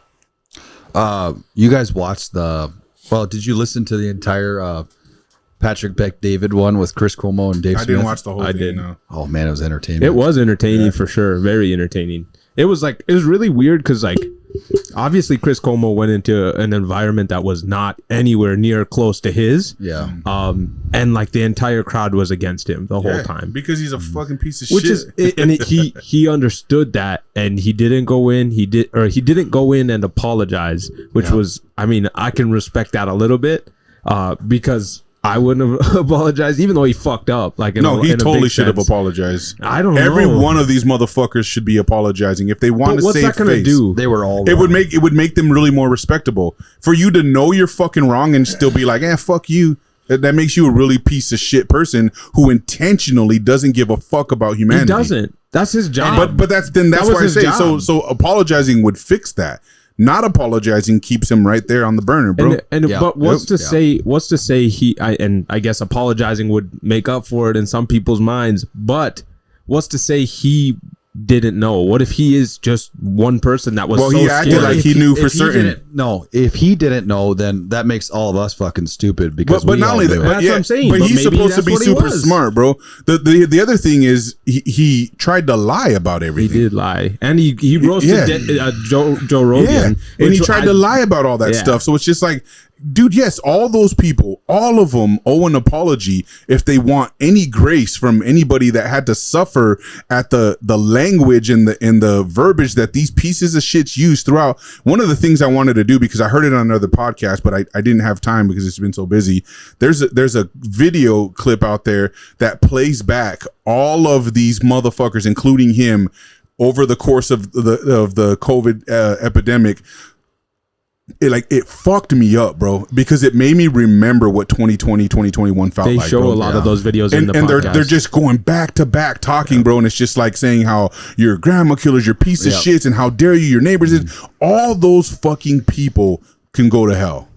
You guys watched did you listen to the entire Patrick Beck-David one with Chris Cuomo and Dave I Smith? didn't watch the whole I thing. did. No. Oh man, it was entertaining. It was entertaining for sure. Very entertaining. It was really weird because obviously Chris Cuomo went into an environment that was not anywhere near close to his. Yeah. And the entire crowd was against him the whole time. because he's a fucking piece of Which shit. he understood that, and he didn't go in. He didn't go in and apologize, which was, I mean, I can respect that a little bit, because I wouldn't have apologized, even though he fucked up. He in a totally big should have sense. apologized. I don't know. Every one of these motherfuckers should be apologizing if they want But to what's save that gonna face. do? They were all It wrong. would make them really more respectable. For you to know you're fucking wrong and still be like, fuck you. That makes you a really piece of shit person who intentionally doesn't give a fuck about humanity. He doesn't. That's his job. But that's That was why I his say job. so apologizing would fix that. not apologizing keeps him right there on the burner, bro. But what's to say I guess apologizing would make up for it in some people's minds, but what's to say he didn't know? What if he is just one person that was he acted like he knew for certain. If he didn't know, then that makes all of us fucking stupid because but not only that, that's what I'm saying. But he's supposed to be super smart, bro. The other thing is he tried to lie about everything. He did lie, and he roasted Joe Rogan, and he tried to lie about all that stuff. So it's just like, dude, yes, all those people, all of them owe an apology if they want any grace from anybody that had to suffer at the language and the verbiage that these pieces of shits use throughout. One of the things I wanted to do, because I heard it on another podcast, but I didn't have time because it's been so busy. There's a video clip out there that plays back all of these motherfuckers, including him, over the course of the COVID epidemic. It fucked me up, bro, because it made me remember what 2020, 2021 felt like. They show bro. a lot of those videos in the podcast. They're just going back to back talking, bro, and it's just like saying how your grandma killers, your piece of shits, and how dare you, your neighbors. All those fucking people can go to hell.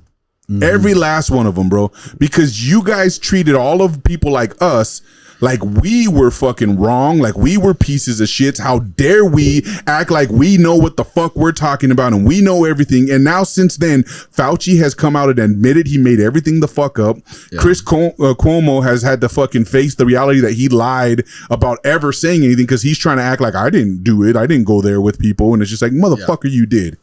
Every last one of them, bro, because you guys treated all of people like us like we were fucking wrong, like we were pieces of shit. How dare we act like we know what the fuck we're talking about and we know everything. And now since then, Fauci has come out and admitted he made everything the fuck up. Chris Cuomo has had to fucking face the reality that he lied about ever saying anything because he's trying to act like I didn't do it. I didn't go there with people. And it's just like, motherfucker, you did.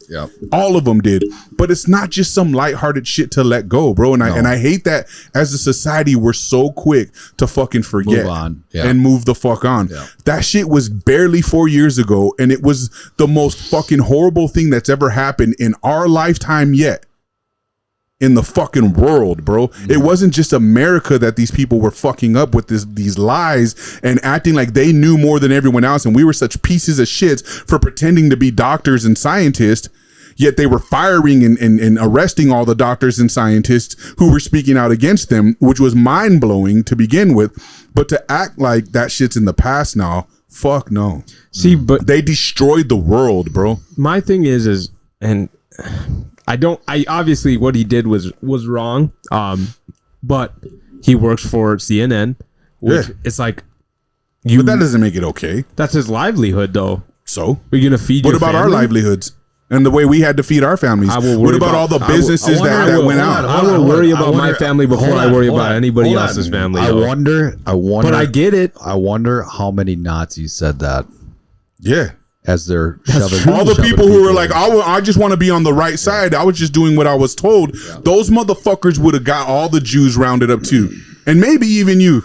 All of them did. But it's not just some lighthearted shit to let go, bro. And I hate that as a society, we're so quick to fucking forget. And move the fuck on. That shit was barely 4 years ago, and it was the most fucking horrible thing that's ever happened in our lifetime yet in the fucking world, bro. It wasn't just America that these people were fucking up with these lies and acting like they knew more than everyone else, and we were such pieces of shits for pretending to be doctors and scientists. Yet they were firing and arresting all the doctors and scientists who were speaking out against them, which was mind-blowing to begin with. But to act like that shit's in the past now, fuck no. See, but they destroyed the world, bro. My thing is and I obviously what he did was wrong. But he works for CNN, which it's like but that doesn't make it okay. That's his livelihood, though. So are you gonna feed? What about our livelihoods? And the way we had to feed our families. What about all the businesses that went out? I will worry about my family before I worry about anybody else's family. I wonder. But I get it. I wonder how many Nazis said that. Yeah. As they're shoving all the people who were like, I just want to be on the right side. I was just doing what I was told. Those motherfuckers would have got all the Jews rounded up too. And maybe even you.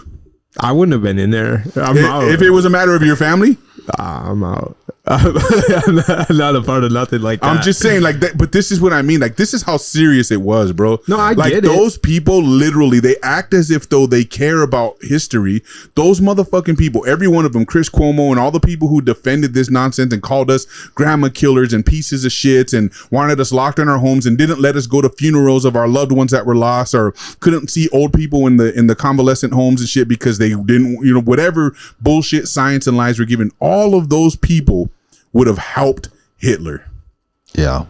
I wouldn't have been in there. I'm out. If it was a matter of your family? I'm out. I'm not a part of nothing like that. I'm just saying, like that. But this is what I mean. Like, this is how serious it was, bro. No, I like get those people. Literally, they act as if though they care about history. Those motherfucking people, every one of them, Chris Cuomo and all the people who defended this nonsense and called us grandma killers and pieces of shits and wanted us locked in our homes and didn't let us go to funerals of our loved ones that were lost or couldn't see old people in the convalescent homes and shit because they didn't, whatever bullshit science and lies were given. All of those people would have helped Hitler. Yeah.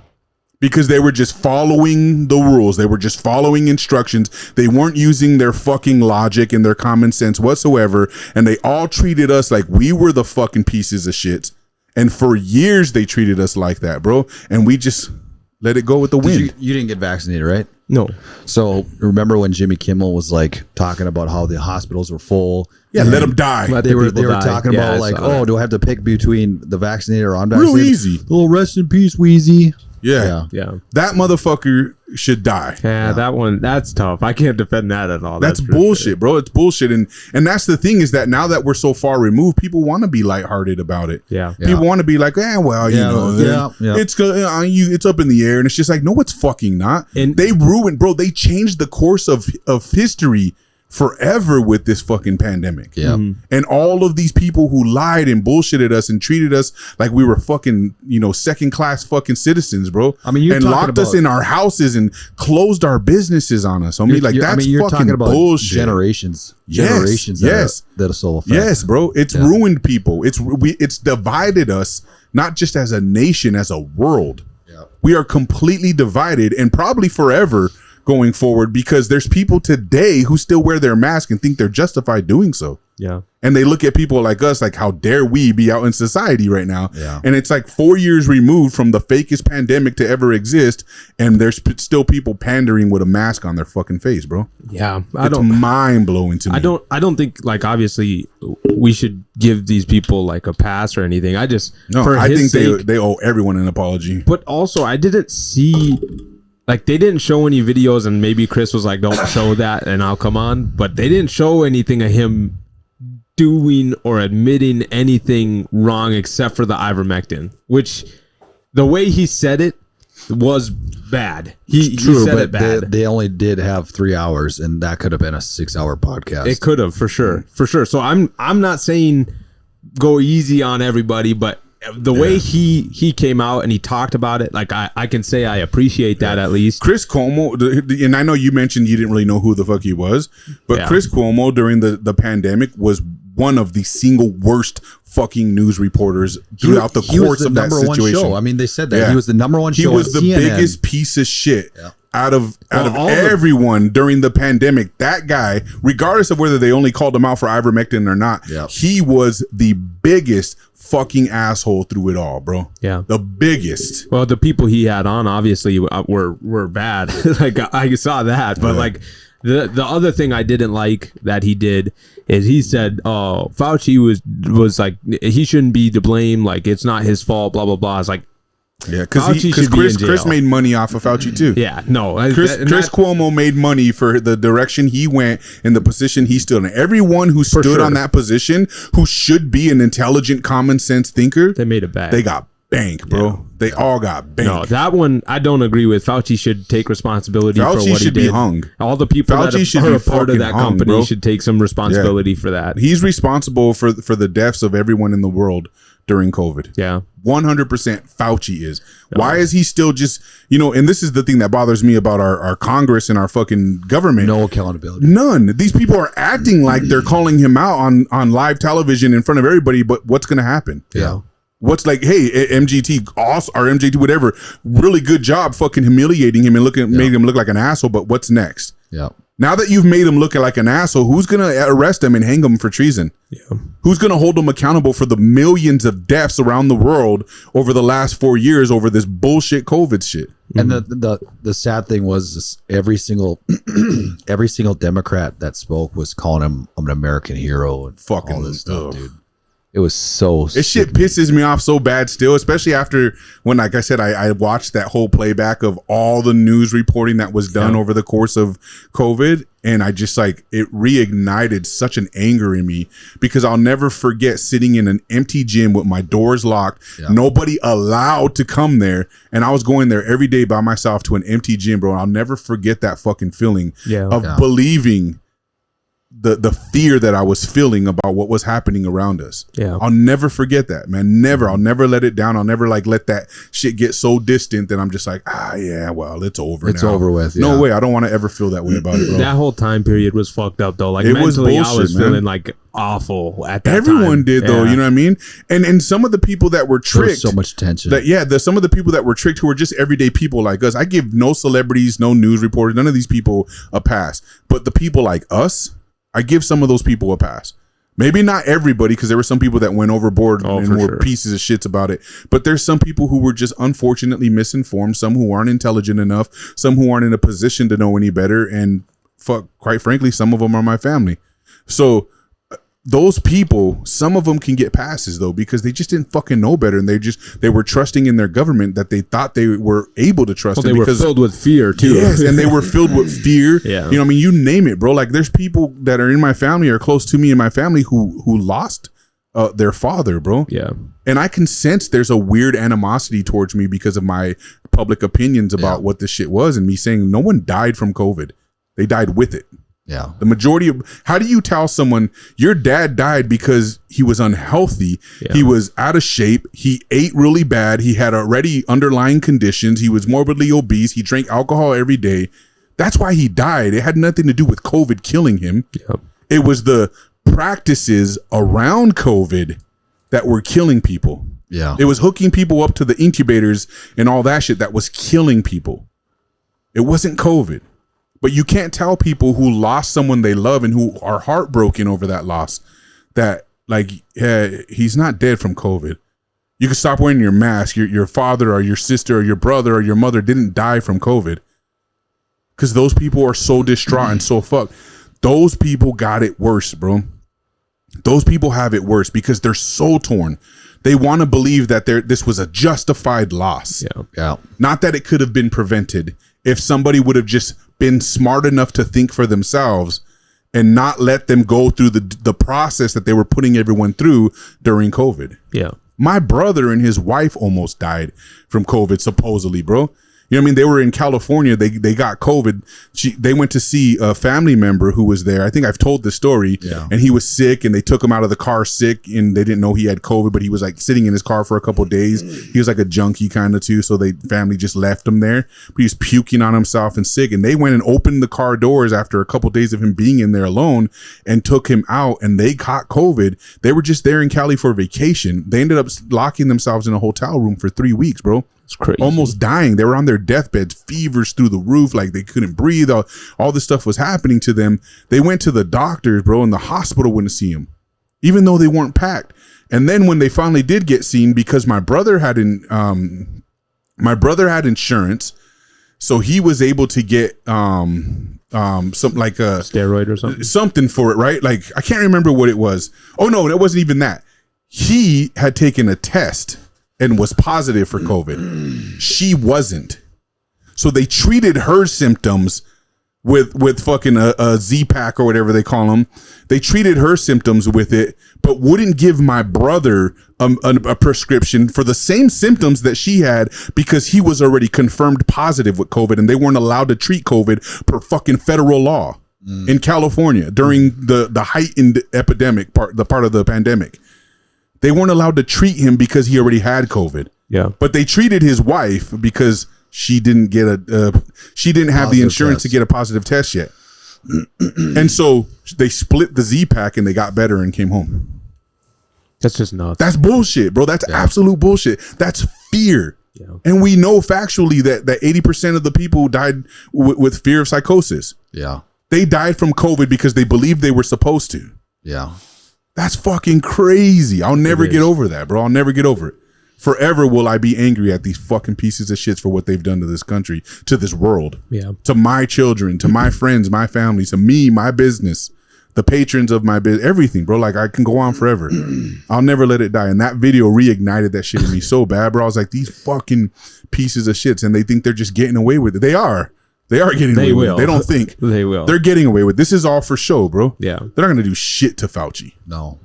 Because they were just following the rules. They were just following instructions. They weren't using their fucking logic and their common sense whatsoever. And they all treated us like we were the fucking pieces of shit. And for years they treated us like that, bro. And we just let it go with the wind. You didn't get vaccinated, right? No. So remember when Jimmy Kimmel was like talking about how the hospitals were full? Yeah, let them die. They were talking about like, do I have to pick between the vaccinated or unvaccinated? Real easy. Little rest in peace, Wheezy. Yeah. That motherfucker should die. Yeah, that one, that's tough. I can't defend that at all. That's bullshit, bro. It's bullshit. And that's the thing is that now that we're so far removed, people want to be lighthearted about it. Yeah. People want to be like, it's up in the air. And it's just like, no, it's fucking not. And they ruined, bro. They changed the course of history forever with this fucking pandemic. Yeah. And all of these people who lied and bullshitted us and treated us like we were fucking, second class fucking citizens, bro. I mean, and locked us in our houses and closed our businesses on us. That's fucking bullshit. Generations. Yes. That'll so affect. Yes, bro. It's ruined people. It's divided us, not just as a nation, as a world. Yeah. We are completely divided and probably forever going forward, because there's people today who still wear their mask and think they're justified doing so. Yeah. And they look at people like us like, how dare we be out in society right now? Yeah. And it's like 4 years removed from the fakest pandemic to ever exist, and there's still people pandering with a mask on their fucking face, bro. Yeah. It's mind blowing to me. I don't think, like, obviously we should give these people like a pass or anything. I think they owe everyone an apology. But also, I didn't see, like, they didn't show any videos, and maybe Chris was like, don't show that and I'll come on, but they didn't show anything of him doing or admitting anything wrong except for the ivermectin, which the way he said it was bad. He said it bad. They only did have 3 hours, and that could have been a 6-hour podcast. It could have, for sure. So I'm not saying go easy on everybody, but the way he came out and he talked about it, like, I can say I appreciate that at least. Chris Cuomo, and I know you mentioned you didn't really know who the fuck he was, but Chris Cuomo during the pandemic was one of the single worst fucking news reporters throughout the course of that situation. Show. I mean, they said that he was the number one show. He was the biggest piece of shit out of everyone during the pandemic. That guy, regardless of whether they only called him out for ivermectin or not, he was the biggest fucking asshole through it all, bro. Yeah, the biggest. Well, the people he had on obviously were bad. Like, I saw that, but like the other thing I didn't like that he did is he said, "Oh, Fauci was like, he shouldn't be to blame. Like, it's not his fault." Blah blah blah. It's like, yeah, because Chris made money off of Fauci too. Yeah, no, Chris Cuomo made money for the direction he went and the position he stood in. Everyone who stood on that position, who should be an intelligent, common sense thinker, they made it bad. They got bank, bro. Yeah. They all got bank. No, that one I don't agree with. Fauci should take responsibility for what he did. Fauci should be hung. All the people that are a part of that company should take some responsibility for that. He's responsible for the deaths of everyone in the world during COVID. Yeah. 100% Fauci is. Why is he still just, and this is the thing that bothers me about our Congress and our fucking government. No accountability. None. These people are acting like they're calling him out on live television in front of everybody, but what's going to happen? Yeah. What's like, hey, MGT, or MJT, whatever, really good job fucking humiliating him and made him look like an asshole, but what's next? Yeah. Now that you've made him look like an asshole, who's going to arrest him and hang him for treason? Yeah. Who's going to hold him accountable for the millions of deaths around the world over the last 4 years over this bullshit COVID shit? And the sad thing was every single Democrat that spoke was calling him an American hero and fucking all this stuff, dude. It was so this shit pisses me off so bad still, especially after when, like I said, I watched that whole playback of all the news reporting that was done over the course of COVID. And I just it reignited such an anger in me, because I'll never forget sitting in an empty gym with my doors locked, nobody allowed to come there. And I was going there every day by myself to an empty gym, bro. And I'll never forget that fucking feeling of believing the fear that I was feeling about what was happening around us. Yeah. I'll never forget that, man. Never. I'll never let it down. I'll never let that shit get so distant that I'm just like, well, it's over now. It's over with. Yeah. No way. I don't want to ever feel that way about it, bro. That whole time period was fucked up though. Like, it mentally, was bullshit, I was feeling like awful at that time. Everyone did though, you know what I mean? And some of the people that were tricked. So much tension. Some of the people that were tricked who were just everyday people like us. I give no celebrities, no news reporters, none of these people a pass. But the people like us, I give some of those people a pass. Maybe not everybody, because there were some people that went overboard and were pieces of shits about it. But there's some people who were just unfortunately misinformed, some who aren't intelligent enough, some who aren't in a position to know any better. And quite frankly, some of them are my family. So those people, some of them can get passes though, because they just didn't fucking know better, and they were trusting in their government that they thought they were able to trust. Well, they were filled with fear too. Yes, and they were filled with fear. Yeah, I mean, you name it, bro. Like, there's people that are in my family or close to me in my family who lost their father, bro. Yeah, and I can sense there's a weird animosity towards me because of my public opinions about what this shit was, and me saying no one died from COVID; they died with it. Yeah. The majority of, how do you tell someone your dad died because he was unhealthy? Yeah. He was out of shape. He ate really bad. He had already underlying conditions. He was morbidly obese. He drank alcohol every day. That's why he died. It had nothing to do with COVID killing him. Yep. It was the practices around COVID that were killing people. Yeah. It was hooking people up to the incubators and all that shit that was killing people. It wasn't COVID. But you can't tell people who lost someone they love and who are heartbroken over that loss that, like, he's not dead from COVID. You can stop wearing your mask. Your father or your sister or your brother or your mother didn't die from COVID. Because those people are so distraught and so fucked. Those people got it worse, bro. Those people have it worse because they're so torn. They want to believe that this was a justified loss. Yeah. Not that it could have been prevented if somebody would have just been smart enough to think for themselves and not let them go through the process that they were putting everyone through during COVID. Yeah. My brother and his wife almost died from COVID, supposedly, bro. You know what I mean? They were in California. They got COVID. They went to see a family member who was there. I think I've told this story. Yeah. And he was sick, and they took him out of the car sick, and they didn't know he had COVID, but he was like sitting in his car for a couple of days. He was like a junkie kind of too. So family just left him there. But he was puking on himself and sick. And they went and opened the car doors after a couple of days of him being in there alone and took him out, and they caught COVID. They were just there in Cali for vacation. They ended up locking themselves in a hotel room for 3 weeks, bro. It's crazy. Almost dying. They were on their deathbeds, fevers through the roof, like they couldn't breathe. All this stuff was happening to them. They went to the doctors, bro, and the hospital wouldn't see them, even though they weren't packed. And then when they finally did get seen, because my brother had insurance, so he was able to get something like a steroid or something for it, right? Like I can't remember what it was. Oh no, it wasn't even that. He had taken a test and was positive for COVID. She wasn't. So they treated her symptoms with fucking a Z-Pack or whatever they call them. They treated her symptoms with it, but wouldn't give my brother a prescription for the same symptoms that she had because he was already confirmed positive with COVID, and they weren't allowed to treat COVID per fucking federal law in California during the heightened epidemic the part of the pandemic. They weren't allowed to treat him because he already had COVID. Yeah. But they treated his wife because she didn't get she didn't have the insurance to get a positive test yet. And so they split the Z-Pack and they got better and came home. That's just nuts. That's bullshit, bro. That's absolute bullshit. That's fear. Yeah. And we know factually that 80% of the people died with fear of psychosis. Yeah. They died from COVID because they believed they were supposed to. Yeah. That's fucking crazy. I'll never get over that, bro. I'll never get over it. Forever will I be angry at these fucking pieces of shits for what they've done to this country, to this world, to my children, to my friends, my family, to me, my business, the patrons of my business, everything, bro. Like I can go on forever. I'll never let it die. And that video reignited that shit in me so bad, bro. I was like, these fucking pieces of shits, and they think they're just getting away with it. They are. They are getting away with it. They don't think. They will. They're getting away with it. This is all for show, bro. Yeah. They're not going to do shit to Fauci. No.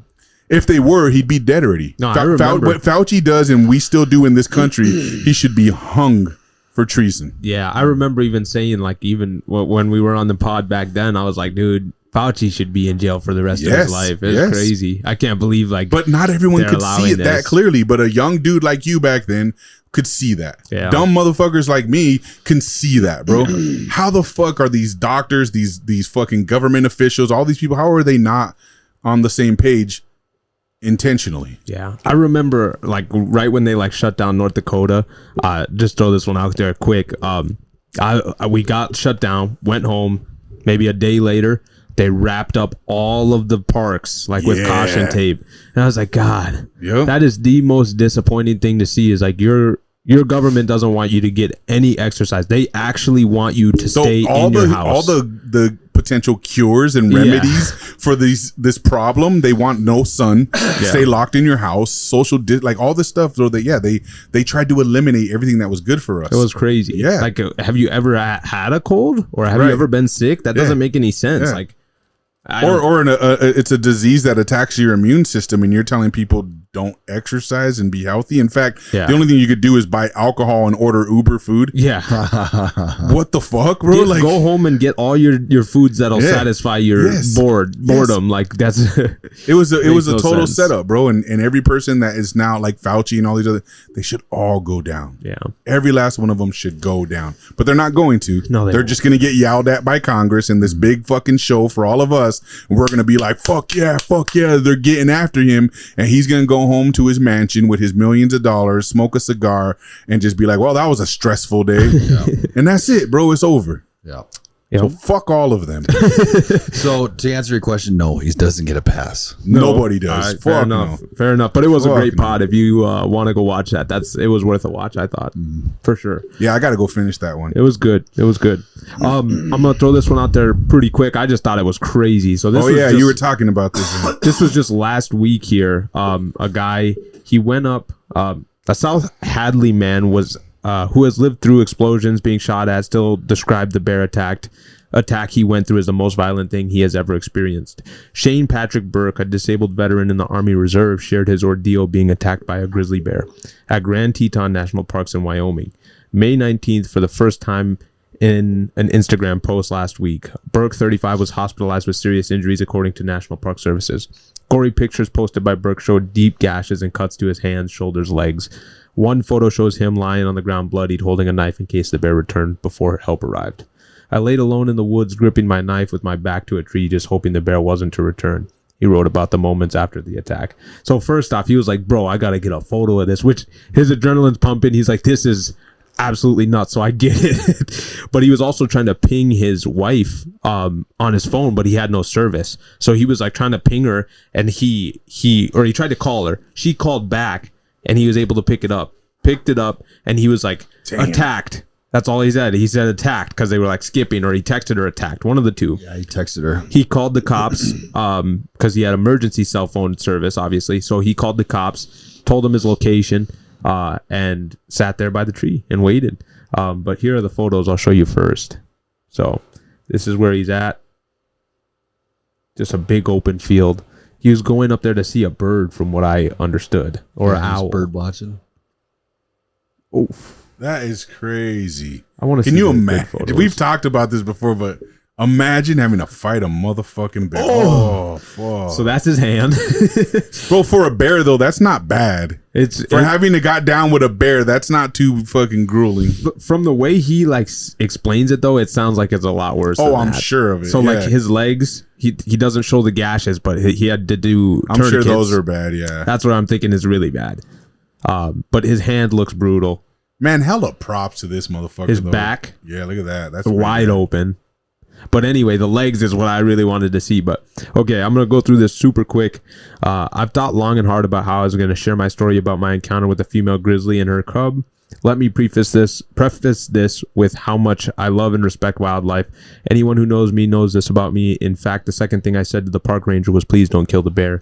If they were, he'd be dead already. No, I remember. What Fauci does, and we still do in this country, he should be hung for treason. Yeah, I remember even saying, like, even when we were on the pod back then, I was like, dude, Fauci should be in jail for the rest of his life. It's crazy. I can't believe, like, but not everyone could see it that clearly. But a young dude like you back then could see that. Yeah. Dumb motherfuckers like me can see that, bro. How the fuck are these doctors, these fucking government officials, all these people, how are they not on the same page intentionally? Yeah. I remember, like, right when they, like, shut down North Dakota, just throw this one out there quick. We got shut down, went home, maybe a day later, they wrapped up all of the parks, like, with caution tape. And I was like, God, that is the most disappointing thing to see, is like your government doesn't want you to get any exercise. They actually want you to stay in your house. All the potential cures and remedies for this problem, they want no sun, stay locked in your house, social like all this stuff. So they tried to eliminate everything that was good for us. It was crazy. Yeah. Like, have you ever had a cold, or have you ever been sick? That doesn't make any sense. Like, it's a disease that attacks your immune system, and you're telling people don't exercise and be healthy. In fact, the only thing you could do is buy alcohol and order Uber food. Yeah. What the fuck, bro? Like, go home and get all your foods that'll satisfy your boredom. Like, that's it was a total setup, bro. And every person that is now like Fauci and all these other, they should all go down. Yeah. Every last one of them should go down. But they're not going to. No, they're just gonna get yelled at by Congress in this big fucking show for all of us. And we're gonna be like, fuck yeah, they're getting after him, and he's gonna go go home to his mansion with his millions of dollars, smoke a cigar, and just be like, well, that was a stressful day. And that's it, bro. It's over. Yeah. So fuck all of them. So to answer your question, no, he doesn't get a pass. Nobody does. Fair Fuck enough. no. Fair enough. But it was a Fuck great no. pod. If you want to go watch that, it was worth a watch, I thought. For sure. Yeah, I got to go finish that one. It was good. It was good. I'm gonna throw this one out there pretty quick. I just thought it was crazy. So this You were talking about this one. this was just last week here. A guy, he went up. A South Hadley man was who has lived through explosions, being shot at, still described the bear attack he went through as the most violent thing he has ever experienced. Shane Patrick Burke, a disabled veteran in the Army Reserve, shared his ordeal being attacked by a grizzly bear at Grand Teton National Parks in Wyoming. May 19th, for the first time in an Instagram post last week. Burke, 35, was hospitalized with serious injuries according to National Park Services. Gory pictures posted by Burke showed deep gashes and cuts to his hands, shoulders, legs. One photo shows him lying on the ground bloodied, holding a knife in case the bear returned before help arrived. I laid alone in the woods, gripping my knife with my back to a tree, just hoping the bear wasn't to return. He wrote about the moments after the attack. So first off, he was like, bro, I got to get a photo of this, which his adrenaline's pumping. He's like, this is absolutely nuts. So I get it. But he was also trying to ping his wife on his phone, but he had no service. So he was like trying to ping her, and he tried to call her. She called back, and he was able to picked it up, and he was like, attacked. That's all he said. He said attacked because they were like skipping, or he texted her attacked. One of the two. Yeah, he texted her. He called the cops because he had emergency cell phone service, obviously. So he called the cops, told them his location, and sat there by the tree and waited. But here are the photos I'll show you first. So this is where he's at. Just a big open field. He was going up there to see a bird, from what I understood, or an owl. Bird watching. Oof. That is crazy. I want to. Can you imagine? We've talked about this before, but imagine having to fight a motherfucking bear. Oh, fuck. So that's his hand. Well, for a bear though, that's not bad. Having to got down with a bear, that's not too fucking grueling. From the way he explains it though, it sounds like it's a lot worse. Oh, I'm sure of it. So like his legs, he doesn't show the gashes, but he had to do. I'm sure those are bad. Yeah, that's what I'm thinking is really bad. But his hand looks brutal. Man, hella props to this motherfucker. His back. Yeah, look at that. That's wide open. But anyway, the legs is what I really wanted to see. But okay, I'm going to go through this super quick. I've thought long and hard about how I was going to share my story about my encounter with a female grizzly and her cub. Let me preface this with how much I love and respect wildlife. Anyone who knows me knows this about me. In fact, the second thing I said to the park ranger was, please don't kill the bear.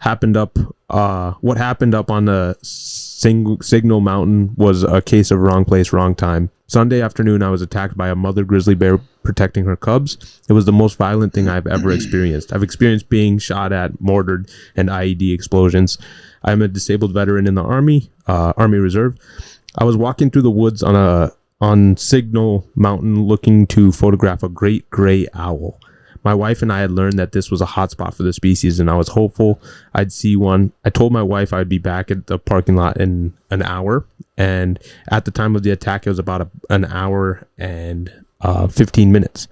What happened up on the Signal Mountain was a case of wrong place, wrong time. Sunday afternoon, I was attacked by a mother grizzly bear protecting her cubs. It was the most violent thing I've ever experienced. I've experienced being shot at, mortared, and IED explosions. I'm a disabled veteran in the Army Reserve. I was walking through the woods on Signal Mountain looking to photograph a great gray owl. My wife and I had learned that this was a hotspot for the species, and I was hopeful I'd see one. I told my wife I'd be back at the parking lot in an hour, and at the time of the attack, it was about an hour and 15 minutes.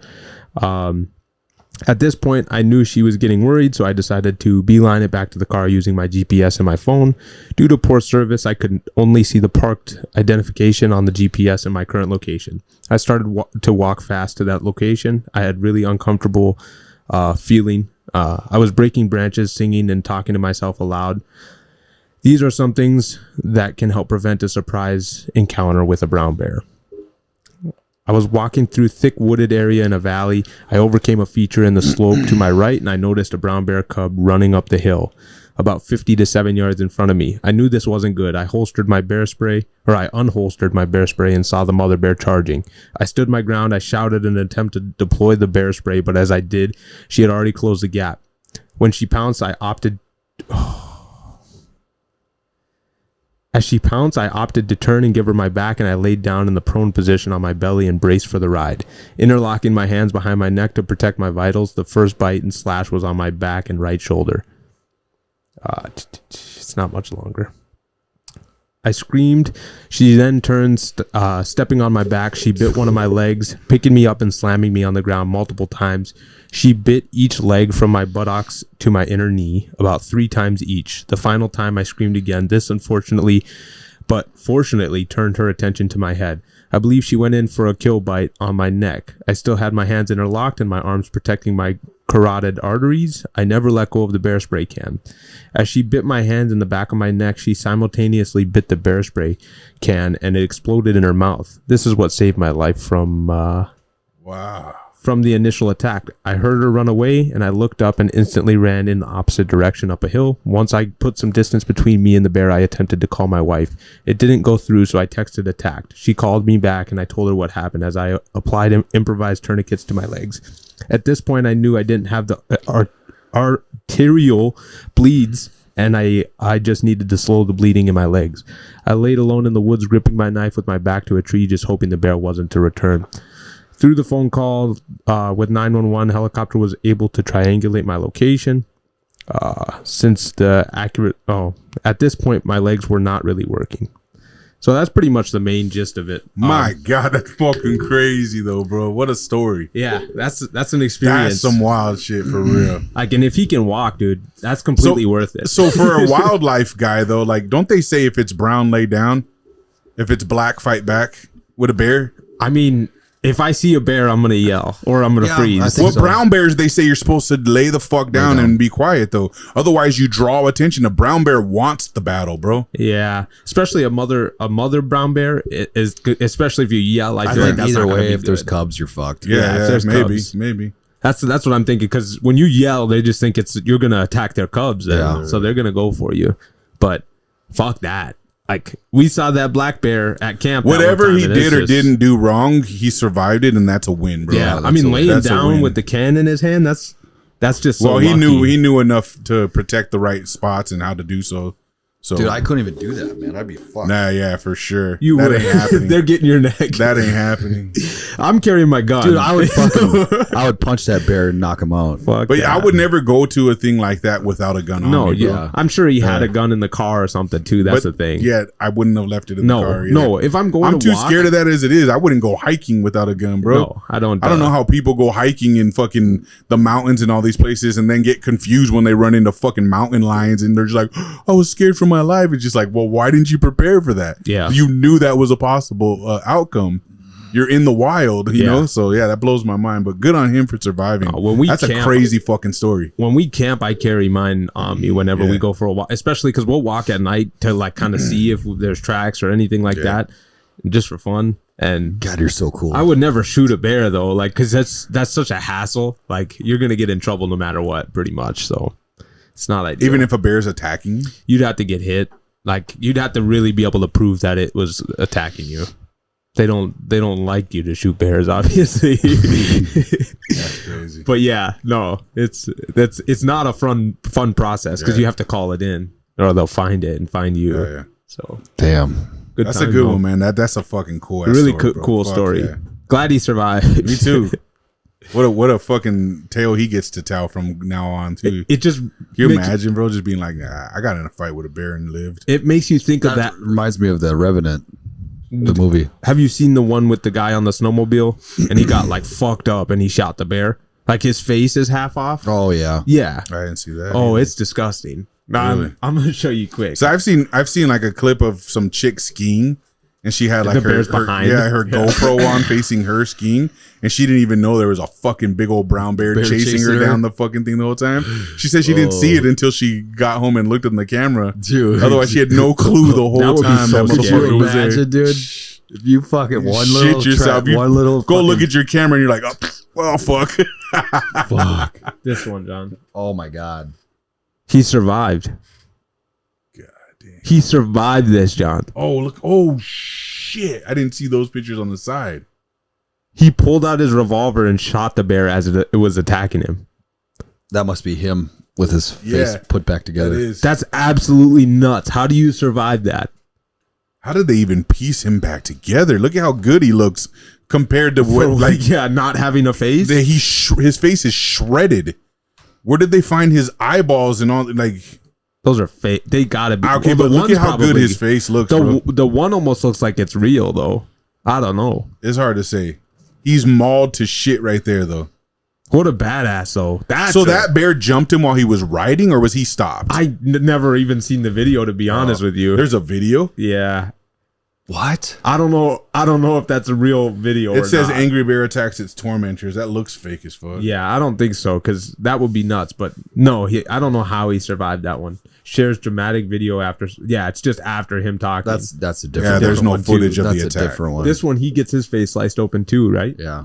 At this point, I knew she was getting worried, so I decided to beeline it back to the car using my GPS and my phone. Due to poor service, I could only see the parked identification on the GPS in my current location. I started to walk fast to that location. I had really uncomfortable feeling. I was breaking branches, singing, and talking to myself aloud. These are some things that can help prevent a surprise encounter with a brown bear. I was walking through thick wooded area in a valley. I overcame a feature in the slope to my right, and I noticed a brown bear cub running up the hill about 50 to 7 yards in front of me. I knew this wasn't good. I unholstered my bear spray and saw the mother bear charging. I stood my ground. I shouted in an attempt to deploy the bear spray, but as I did, she had already closed the gap. When she pounced, I opted to turn and give her my back, and I laid down in the prone position on my belly and braced for the ride. Interlocking my hands behind my neck to protect my vitals, the first bite and slash was on my back and right shoulder. It's not much longer. I screamed. She then turns, stepping on my back. She bit one of my legs, picking me up and slamming me on the ground multiple times. She bit each leg from my buttocks to my inner knee about 3 times each. The final time I screamed again. This unfortunately, but fortunately, turned her attention to my head. I believe she went in for a kill bite on my neck. I still had my hands interlocked and my arms protecting my carotid arteries. I never let go of the bear spray can. As she bit my hands in the back of my neck, she simultaneously bit the bear spray can and it exploded in her mouth. This is what saved my life from the initial attack. I heard her run away and I looked up and instantly ran in the opposite direction up a hill. Once I put some distance between me and the bear, I attempted to call my wife. It didn't go through, so I texted attacked. She called me back and I told her what happened as I applied improvised tourniquets to my legs. At this point, I knew I didn't have the arterial bleeds and I just needed to slow the bleeding in my legs. I laid alone in the woods, gripping my knife with my back to a tree, just hoping the bear wasn't to return. Through the phone call with 911, helicopter was able to triangulate my location. At this point, my legs were not really working. So that's pretty much the main gist of it. My God, that's fucking crazy though, bro. What a story. Yeah, that's an experience. That's some wild shit for real. Like, and if he can walk, dude, that's completely worth it. So for a wildlife guy though, like, don't they say if it's brown, lay down? If it's black, fight back with a bear? I mean, if I see a bear, I'm going to yell or I'm going to freeze. Well, brown bears, they say you're supposed to lay the fuck down and be quiet, though. Otherwise, you draw attention. A brown bear wants the battle, bro. Yeah, especially a mother brown bear is good, especially if you yell. I feel like that's either not way, if good. there's cubs, you're fucked. Yeah, if there's maybe, cubs. maybe. That's what I'm thinking, because when you yell, they just think you're going to attack their cubs. Then. Yeah. So they're going to go for you. But fuck that. Like, we saw that black bear at camp. Whatever he did or didn't do wrong, he survived it, and that's a win, bro. Yeah, I mean, laying down with the can in his hand, that's just so he lucky. knew enough to protect the right spots and how to do so. So, dude, I couldn't even do that, man. I'd be fucked. Nah, yeah, for sure. You that would. ain't happening. They're getting your neck. That ain't happening. I'm carrying my gun. Dude, I would punch that bear and knock him out. Fuck But that. I would never go to a thing like that without a gun on No, me, bro. yeah. I'm sure he had a gun in the car or something too. That's the thing. Yeah, I wouldn't have left it in the car either. No. If I'm going, I'm to too walk, scared of that as it is. I wouldn't go hiking without a gun, bro. No, I don't. I don't know how people go hiking in fucking the mountains and all these places and then get confused when they run into fucking mountain lions and they're just like, I was scared for my life. It's just like, well, why didn't you prepare for that? Yeah. You knew that was a possible outcome. You're in the wild, you know? So, yeah, that blows my mind. But good on him for surviving. That's a crazy fucking story. When we camp, I carry mine on me whenever we go for a walk, especially because we'll walk at night to like kind of see if there's tracks or anything like that, just for fun. And God, you're so cool. I would never shoot a bear though, like, because that's such a hassle. Like, you're gonna get in trouble no matter what, pretty much. So it's not ideal. Even if a bear's attacking you, you'd have to get hit. Like, you'd have to really be able to prove that it was attacking you. They don't like you to shoot bears, obviously. that's crazy. But yeah, no, it's not a fun process because you have to call it in or they'll find it and find you. Yeah. So damn, that's a good one, man. That's a fucking cool, really story, cool story. Yeah. Glad he survived. Me too. What a fucking tale he gets to tell from now on too. It just Can you imagine, bro, just being like, I got in a fight with a bear and lived. It makes you think of that. Reminds me of the Revenant, the movie. Have you seen the one with the guy on the snowmobile and he got like fucked up and he shot the bear? Like, his face is half off. Oh yeah, yeah. I didn't see that. Oh, it's disgusting. Really? I'm gonna show you quick. So I've seen like a clip of some chick skiing. And she had like the bear's behind. her GoPro on facing her skiing, and she didn't even know there was a fucking big old brown bear chasing her down the fucking thing the whole time. She said she didn't see it until she got home and looked at the camera. Dude, otherwise she had no clue the whole time so that motherfucker was there. Imagine, dude, if you fucking Shit yourself. Go look at your camera and you're like, oh, well, fuck. Fuck. This one, John. Oh my god, he survived. He survived this, John. Oh, look. Oh, shit. I didn't see those pictures on the side. He pulled out his revolver and shot the bear as it was attacking him. that must be him with his face put back together. That is. That's absolutely nuts. How do you survive that? How did they even piece him back together? Look at how good he looks compared to what, like, not having a face. His face is shredded. Where did they find his eyeballs and all? Like, Those are fake. They gotta be. Okay, well, but the look one's at how good probably- his face looks, bro. The one almost looks like it's real though. I don't know. It's hard to say. He's mauled to shit right there, though. What a badass though. That bear jumped him while he was riding, or was he stopped? Never even seen the video, to be honest with you. There's a video. Yeah. What? I don't know if that's a real video. It says not. angry bear attacks its tormentors. That looks fake as fuck. Yeah, I don't think so, because that would be nuts. But no, I don't know how he survived that one. Shares dramatic video after. Yeah, it's just after him talking. That's a different. Yeah, there's no one, too. footage of That's the a attack. different one. This one, he gets his face sliced open too, right? Yeah.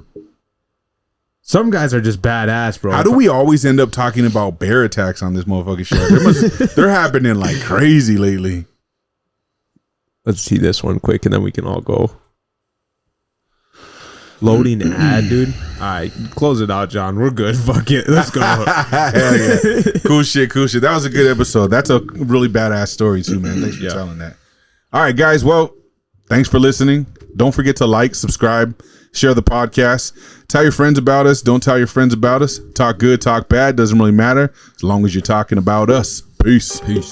Some guys are just badass, bro. How do we always end up talking about bear attacks on this motherfucking show? They're happening like crazy lately. Let's see this one quick, and then we can all go. Loading ad, dude. All right, close it out, John. We're good. Fuck it. Let's go. Hell yeah. Cool shit. That was a good episode. That's a really badass story too, man. Thanks for telling that. All right, guys. Well, thanks for listening. Don't forget to like, subscribe, share the podcast. Tell your friends about us. Don't tell your friends about us. Talk good, talk bad. Doesn't really matter as long as you're talking about us. Peace. Peace.